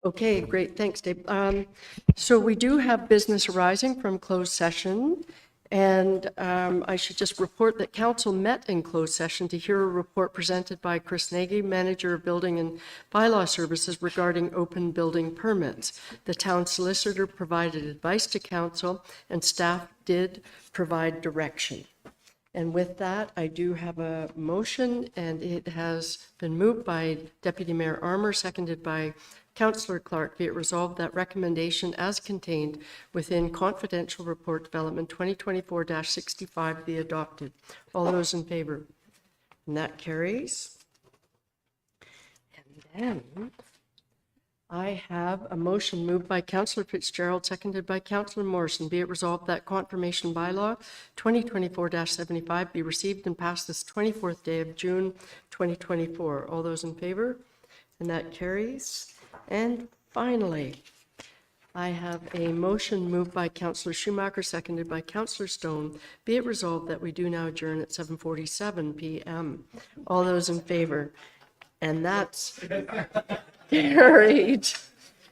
Okay, great, thanks, Dave. So we do have business arising from closed session, and I should just report that council met in closed session to hear a report presented by Chris Nagy, Manager of Building and Bylaw Services regarding open building permits. The town solicitor provided advice to council, and staff did provide direction. And with that, I do have a motion, and it has been moved by Deputy Mayor Armour, seconded by Councillor Clark. Be it resolved that recommendation as contained within Confidential Report Development 2024-65 be adopted. All those in favor? And that carries. And then I have a motion moved by Councillor Fitzgerald, seconded by Councillor Morrison. Be it resolved that confirmation bylaw 2024-75 be received and passed this 24th day of June 2024. All those in favor? And that carries. And finally, I have a motion moved by Councillor Schumacher, seconded by Councillor Stone. Be it resolved that we do now adjourn at 7:47 p.m. All those in favor? And that's carried.